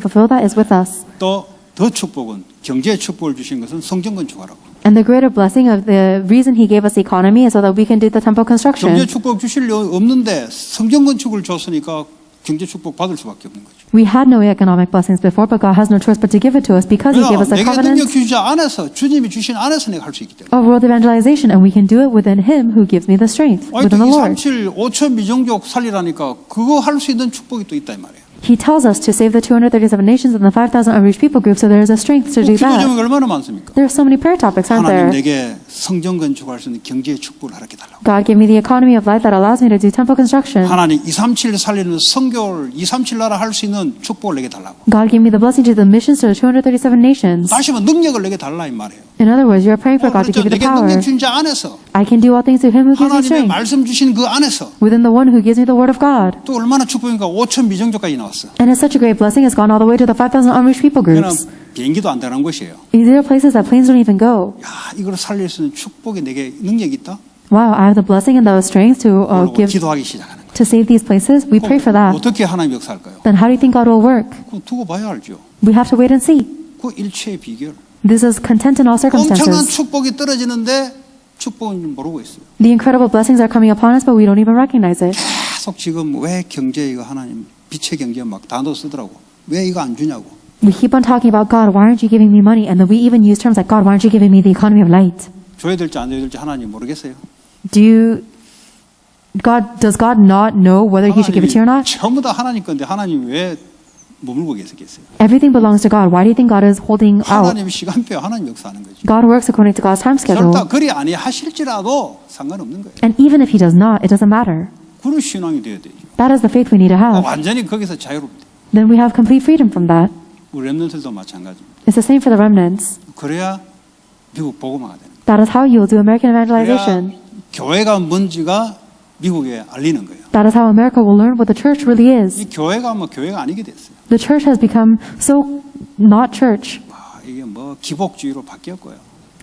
fulfill that is with us. 또 더 축복은 경제의 축복을 주신 것은 성전 건축하라고. And the greater blessing of the reason He gave us the economy is so that we can do the temple construction. 경제 축복 주실 리 없는데 성전 건축을 줬으니까 경제 축복 받을 수밖에 없는 거죠. We had no economic blessings before, but God has no choice but to give it to us because He gave us the 내게 능력 covenant 주자 안에서 주님이 주신 안에서 내가 할 수 있기 때문에. of world evangelization, and we can do it within Him who gives me the strength, within the Lord. 237 5천 미종족 살리라니까 그거 할 수 있는 축복이 또 있다 이 말이에요. He tells us to save the 237 nations and the 5,000 unreached people group, so there is a strength to do 기도 that. 제목이 얼마나 많습니까? There are so many prayer topics, aren't 하나님 there? 내게 성전 건축할 수 있는 경제의 축복을 하게 달라고. God gave me the economy of life that allows me to do temple construction. 하나님 237 살리는 성교를 237 나라 할 수 있는 축복을 내게 달라고. God gave me the blessing to the missions to the 237 nations. 다시 한번 능력을 내게 달라 이 말이에요. In other words, you are praying for God to 그렇죠. give you the 내게 power. 능력 준 자 안에서 I can do all things through Him who gives me 하나님의 strength. 말씀 주신 그 안에서 Within the one who gives me the word of God. 또 얼마나 축복인가 5천 미종족까지 나왔어. And it's such a great blessing, it's gone all the way to the 5,000 unreached people 그냥 groups. 비행기도 안 되는 곳이에요. There are places that planes don't even go. 야, 이걸 살릴 수 있는 축복이 내게 능력이 있다. Wow, I have the blessing and the strength to 그러고 give, 기도하기 시작하는 거예요. to save these places. We pray for that. 어떻게 하나님 역사할까요? Then how do you think God will work? 그거 두고 봐야 알죠. We have to wait and see. 그 일체의 비결. This is content in all 엄청난 circumstances. 축복이 떨어지는데 축복은 모르고 있어요. The incredible blessings are coming upon us, but we don't even recognize it. 계속 지금 왜 경제 이거 하나님 빛의 경제 막 단어 쓰더라고. 왜 이거 안 주냐고. We keep on talking about God, why aren't you giving me money? And then we even use terms like, God, why aren't you giving me the economy of light? 줘야 될지 안 줘야 될지 하나님 모르겠어요. Does God not know whether He should give it to you or not? 전부 다 하나님 건데 하나님 왜 머물고 계시겠어요? Everything belongs to God. Why do you think God is holding out? 하나님 시간표 하나님 역사하는 거죠. God works according to God's time schedule. 설사 그리 아니 하실지라도 상관없는 거예요. And even if He does not, it doesn't matter. 그런 신앙이 되어야 되죠. That is the faith we need to have. 완전히 거기서 자유롭다. Then we have complete freedom from that. 우리 렘넌트들도 마찬가지입니다. It's the same for the remnants. 그래야 미국 복음화가 되는 거예요. That is how you will do American 그래야 evangelization. 교회가 뭔지가 미국에 알리는 거예요. That is how America will learn what the church really is. 이 교회가 뭐 교회가 아니게 됐어요. The church has become so not church. 와, 이게 뭐 기복주의로 바뀌었고요.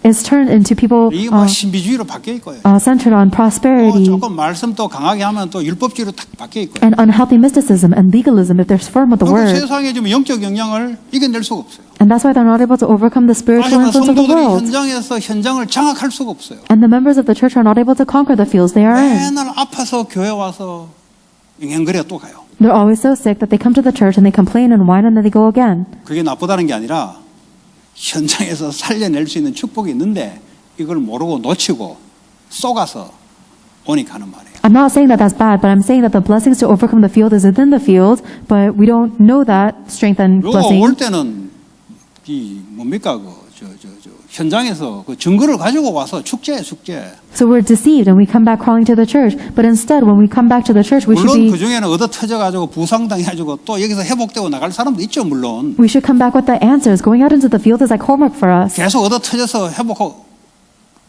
is turned into people 이게 뭐 신비주의로 바뀌어 있고요. centered on 또 prosperity 조금 말씀 또 강하게 하면 또 율법주의로 딱 바뀌어 있고요. and unhealthy mysticism and legalism if they're firm with the 그러니까 word. 세상에 지금 영적 영향을 이겨낼 수가 없어요. And that's why they're not able to overcome the spiritual 아시나 influence of the 성도들이 world. 현장에서 현장을 장악할 수가 없어요. And the members of the church are not able to conquer the fields they are in. 맨날 아파서 교회 와서 앵앵거려 또 가요. They're always so sick that they come to the church and they complain and whine and then they go again. 그게 나쁘다는 게 아니라 현장에서 살려낼 수 있는 축복이 있는데 이걸 모르고 놓치고 쏘가서 오니까 하는 말이에요. I'm not saying that that's bad, but I'm saying that the blessings to overcome the field is within the field, but we don't know that strength and 요거 blessing. 올 때는 이 뭡니까 저 현장에서 그 증거를 가지고 와서 축제. So we're deceived and we come back crawling to the church. But instead, when we come back to the church, we should 물론 그 be 중에는 얻어 터져가지고 부상당해가지고 또 여기서 회복되고 나갈 사람도 있죠 물론. we should come back with the answers. Going out into the field is like homework for us. 계속 얻어 터져서 회복하고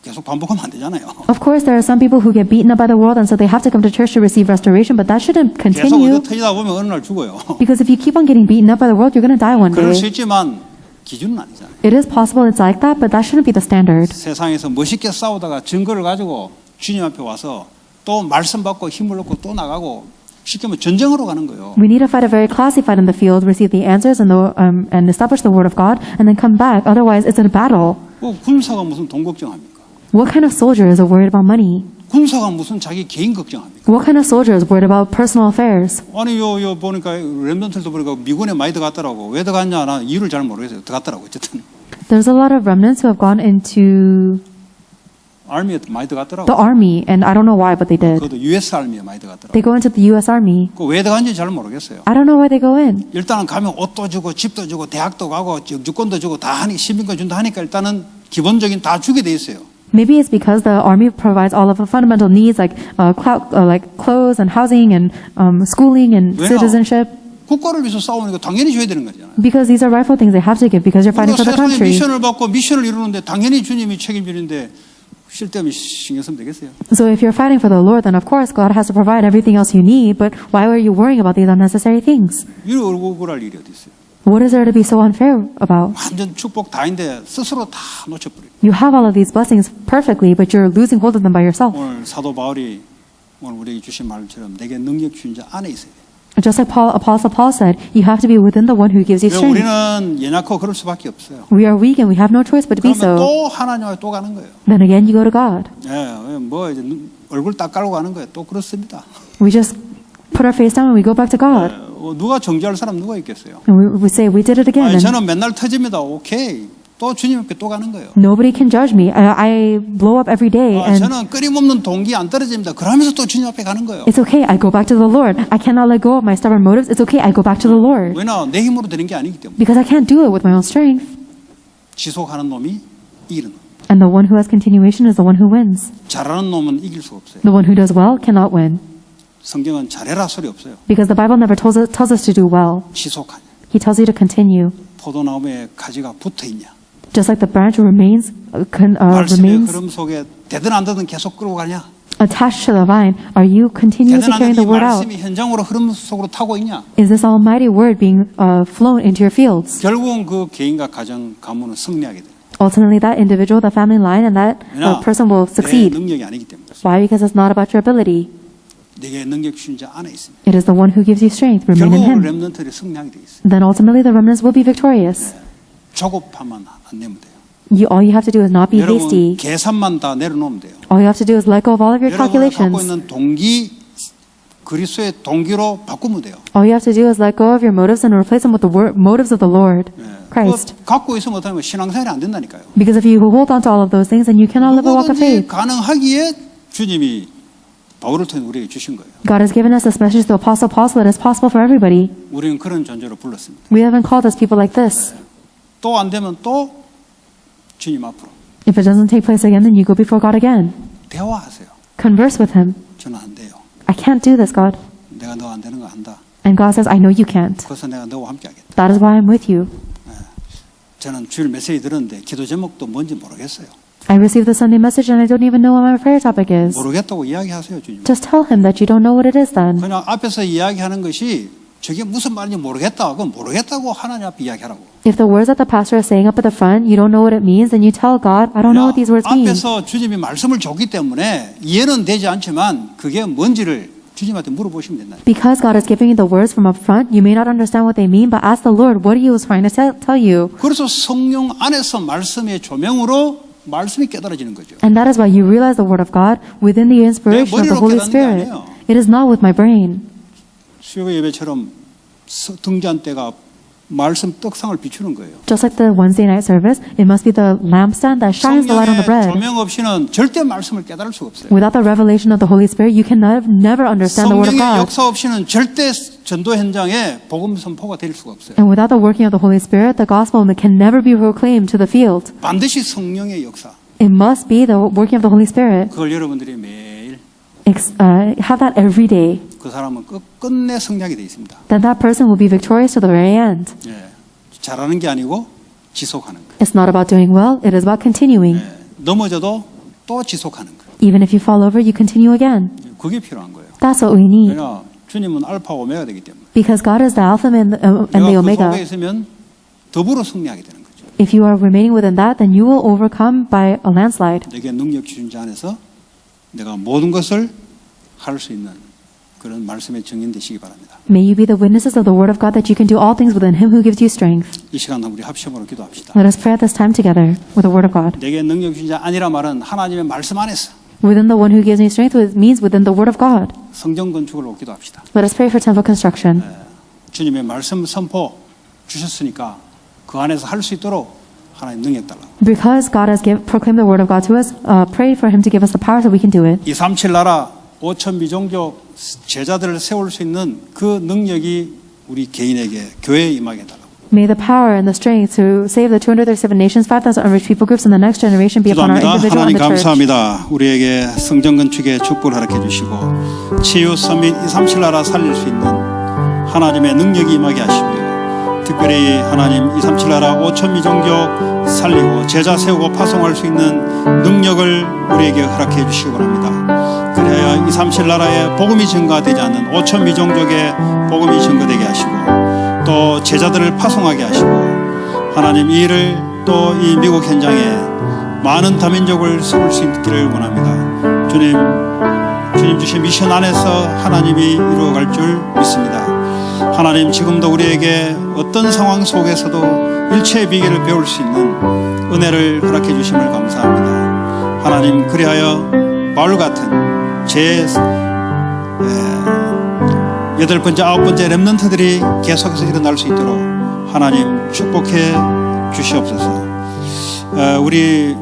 계속 반복하면 안 되잖아요. Of course, there are some people who get beaten up by the world, and so they have to come to church to receive restoration. But that shouldn't 계속 얻어 continue, 터지다 보면 어느 날 죽어요. because if you keep on getting beaten up by the world, you're going to die one 그럴 수 day. 있지만 기준은 아니잖아요. It is possible it's like that, but that shouldn't be the standard. 세상에서 멋있게 싸우다가 증거를 가지고 주님 앞에 와서 또 말씀 받고 힘을 얻고 또 나가고 쉽게 말하면 전쟁으로 가는 거예요. We need to fight a very classy fight in the field, receive the answers and establish the word of God, and then come back. Otherwise, it's a battle. 군사가 무슨 돈 걱정합니까? What kind of soldier is worried about money? 군사가 무슨 자기 개인 걱정합니까? What kind of soldier is worried about personal affairs? 아니 요 보니까 렘넌트들도 보니까 미군에 많이 들어갔더라고. 왜 들어갔냐 나 이유를 잘 모르겠어요. 들어갔더라고 어쨌든. There's a lot of remnants who have gone into 아미에 많이 들어갔더라고. the army, and I don't know why, but they did. 그것도 US 아미에 많이 들어갔더라고. They go into the U.S. Army. 그 왜 들어간지 잘 모르겠어요. I don't know why they go in. 일단은 가면 옷도 주고 집도 주고 대학도 가고 영주권도 주고 다 하니 시민권 준다 하니까 일단은 기본적인 다 주게 돼 있어요. Maybe it's because the army provides all of the fundamental needs like clothes and housing and schooling and 왜요? citizenship. 국가를 위해서 싸우니까 당연히 줘야 되는 거잖아요. Because these are rightful things they have to give because you're fighting 우리가 for the 세상에 country. 미션을 받고 미션을 이루는데 당연히 주님이 책임지는데 쓸데없이 신경 쓰면 되겠어요. So if you're fighting for the Lord, then of course God has to provide everything else you need. But why are you worrying about these unnecessary things? 이런 억울할 일이 어디 있어요. What is there to be so unfair about? 완전 축복 다인데 스스로 다 놓쳐버려요. You have all of these blessings perfectly, but you're losing hold of them by yourself. 오늘 사도 바울이 오늘 우리에게 주신 말처럼 내게 능력 주신 자 안에 있어야 돼요. Just like Apostle Paul said, you have to be within the one who gives you strength. 우리는 연약하고 그럴 수밖에 없어요. We are weak and we have no choice but to be 그러면 so. 또 하나님한테 또 가는 거예요. Then again, you go to God. 예, 뭐 이제 얼굴 딱 깔고 가는 거예요. 또 그렇습니다. We just put our face down and we go back to God. 누가 정죄할 사람 누가 있겠어요? And we say, we did it again. 아니, And 저는 맨날 터집니다. 오케이. 또 주님 앞에 또 가는 거예요. nobody can judge me. I blow up every day. And 저는 끊임없는 동기 안 떨어집니다. 그러면서 또 주님 앞에 가는 거예요. it's okay. I go back to the Lord. I cannot let go of my stubborn motives. It's okay. I go back to the Lord. 왜냐? 내 힘으로 되는 게 아니기 때문에. Because I can't do it with my own strength. 지속하는 놈이 이기는 놈. And the one who has continuation is the one who wins. 잘하는 놈은 이길 수가 없어요. The one who does well cannot win. 성경은 잘해라 소리 없어요. Because the Bible never tells us to do well. 지속하냐. He tells you to continue. 포도나무에 가지가 붙어 있냐. Just like the branch remains 말씀의 흐름 속에 되든 안 되든 계속 끌고 가냐. attached to the vine, are you continuously 되든 안 carrying 되든 the 이 word out? 말씀이 현장으로 흐름 속으로 타고 있냐. Is this almighty word being flown into your fields? 결국은 그 개인과 가정 가문은 승리하게 돼요. Ultimately, that individual, the family line, and that 왜냐? person will 내 succeed. 능력이 아니기 때문에. Why? Because it's not about your ability. 내게 능력 주신 자 안에 있습니다. It is the one who gives you strength. Remain in 결국은 Him. 렘넌트들이 승리하게 돼 있어요. Then ultimately, the remnants will be victorious. 조급하면 안 내면 돼요. All you have to do is not be 여러분 hasty. 계산만 다 내려놓으면 돼요. All you have to do is let go of all of your 여러분이 갖고 calculations. 있는 동기 그리스도의 동기로 바꾸면 돼요. All you have to do is let go of your motives and replace them with the motives of the Lord, Christ. 그거 갖고 있으면 못하면 신앙생활이 안 된다니까요. Because if you hold on to all of those things, then you cannot live a walk of 누구든지 faith. 가능하기에 주님이 바울을 통해 우리에게 주신 거예요. God has given us this message to the Apostle Paul so that it's possible for everybody. 우리는 그런 존재로 불렀습니다. We haven't called us people like this. 또 안 되면 또 주님 앞으로 If it doesn't take place again, then you go before God again. 대화하세요. Converse with Him. 저는 안 돼요. I can't do this, God. 내가 너 안 되는 거 안다. And God says, I know you can't. 그래서 내가 너와 함께 하겠다. That is why I'm with you. 저는 주일 메시지 들었는데 기도 제목도 뭔지 모르겠어요. I received the Sunday message and I don't even know what my prayer topic is. 모르겠다고 이야기하세요, 주님. Just tell Him that you don't know what it is then. 그냥 앞에서 이야기하는 것이 저게 무슨 말인지 모르겠다. 그건 모르겠다고 하나님 앞에 이야기하라고. If the words that the pastor is saying up at the front, you don't know what it means, then you tell God, I don't know what these words mean. 앞에서 주님이 말씀을 줬기 때문에 이해는 되지 않지만 그게 뭔지를 주님한테 물어보시면 된다. Because God is giving you the words from up front, you may not understand what they mean, but ask the Lord what He was trying to tell you. 그래서 성령 안에서 말씀의 조명으로 말씀이 깨달아지는 거죠. And that is why you realize the Word of God within the inspiration of the 머리로 Holy 깨닫는 게 Spirit. 아니에요. It is not with my brain. 수요 예배처럼 등잔대가 말씀 떡상을 비추는 거예요. Just like the Wednesday night service, it must be the lampstand that shines the light on the 성령의 bread. 조명 없이는 절대 말씀을 깨달을 수가 없어요. Without the revelation of the Holy Spirit, you can never understand the Word of 성령의 God. 역사 없이는 절대 전도 현장에 복음 선포가 될 수가 없어요. And without the working of the Holy Spirit, the gospel can never be proclaimed to the field. 반드시 성령의 역사. It must be the working of the Holy Spirit. 그걸 여러분들이 매일 Have that every day. 그 사람은 끝내 성장이 되어 있습니다. Then that person will be victorious to the very end. 예. 잘하는 게 아니고 지속하는 거예요. It's not about doing well, it is about continuing. 예. 넘어져도 또 지속하는 거예요. Even if you fall over, you continue again. 그게 필요한 거예요. That's what we need. 그러니까 주님은 알파 오메가 되기 때문에 Because God is the Alpha and the 내가 그 Omega. 속에 있으면 더불어 승리하게 되는 거죠. If you are remaining within that, then you will overcome by a landslide. 내게 능력 주신 자 안에서 내가 모든 것을 할 수 있는 그런 말씀에 정인되시기 바랍니다. May you be the witnesses of the Word of God that you can do all things within Him who gives you strength. 이 시간 우리 합심으로 기도합시다. Let us pray at this time together with the Word of God. 내게 능력 주신 자 아니라 말은 하나님의 말씀 안에서 Within the one who gives me strength means within the Word of God. 성전 건축을 기도합시다. Let us pray for temple construction. 주님의 말씀 선포 주셨으니까 그 안에서 할 수 있도록 하나님 능력 달라고. Because God has proclaimed the Word of God to us, pray for Him to give us the power so we can do it. 237 나라 5천 미종족 제자들을 세울 수 있는 그 능력이 우리 개인에게 교회에 임하게 달라고. May the power and the strength to save the 237 nations, 5,000 unreached people groups, and the next generation be upon our 기도합니다. individual and 하나님 the church. 감사합니다. 우리에게 성전 건축의 축복을 허락해 주시고 치유 서밋 237 나라 살릴 수 있는 하나님의 능력이 임하게 하시며 특별히 하나님 237 나라 5천 미종족 살리고 제자 세우고 파송할 수 있는 능력을 우리에게 허락해 주시기 바랍니다. 그래야 237 나라에 복음이 증가되지 않는 5천 미종족의 복음이 증거되게 하시고 또 제자들을 파송하게 하시고 하나님 이 일을 또 이 미국 현장에 많은 다민족을 세울 수 있기를 원합니다. 주님 주신 미션 안에서 하나님이 이루어갈 줄 믿습니다. 하나님 지금도 우리에게 어떤 상황 속에서도 일체의 비결을 배울 수 있는 은혜를 허락해 주심을 감사합니다. 하나님 그리하여 바울 같은 제 8번째 9번째 렘넌트들이 계속해서 일어날 수 있도록 하나님 축복해 주시옵소서. 우리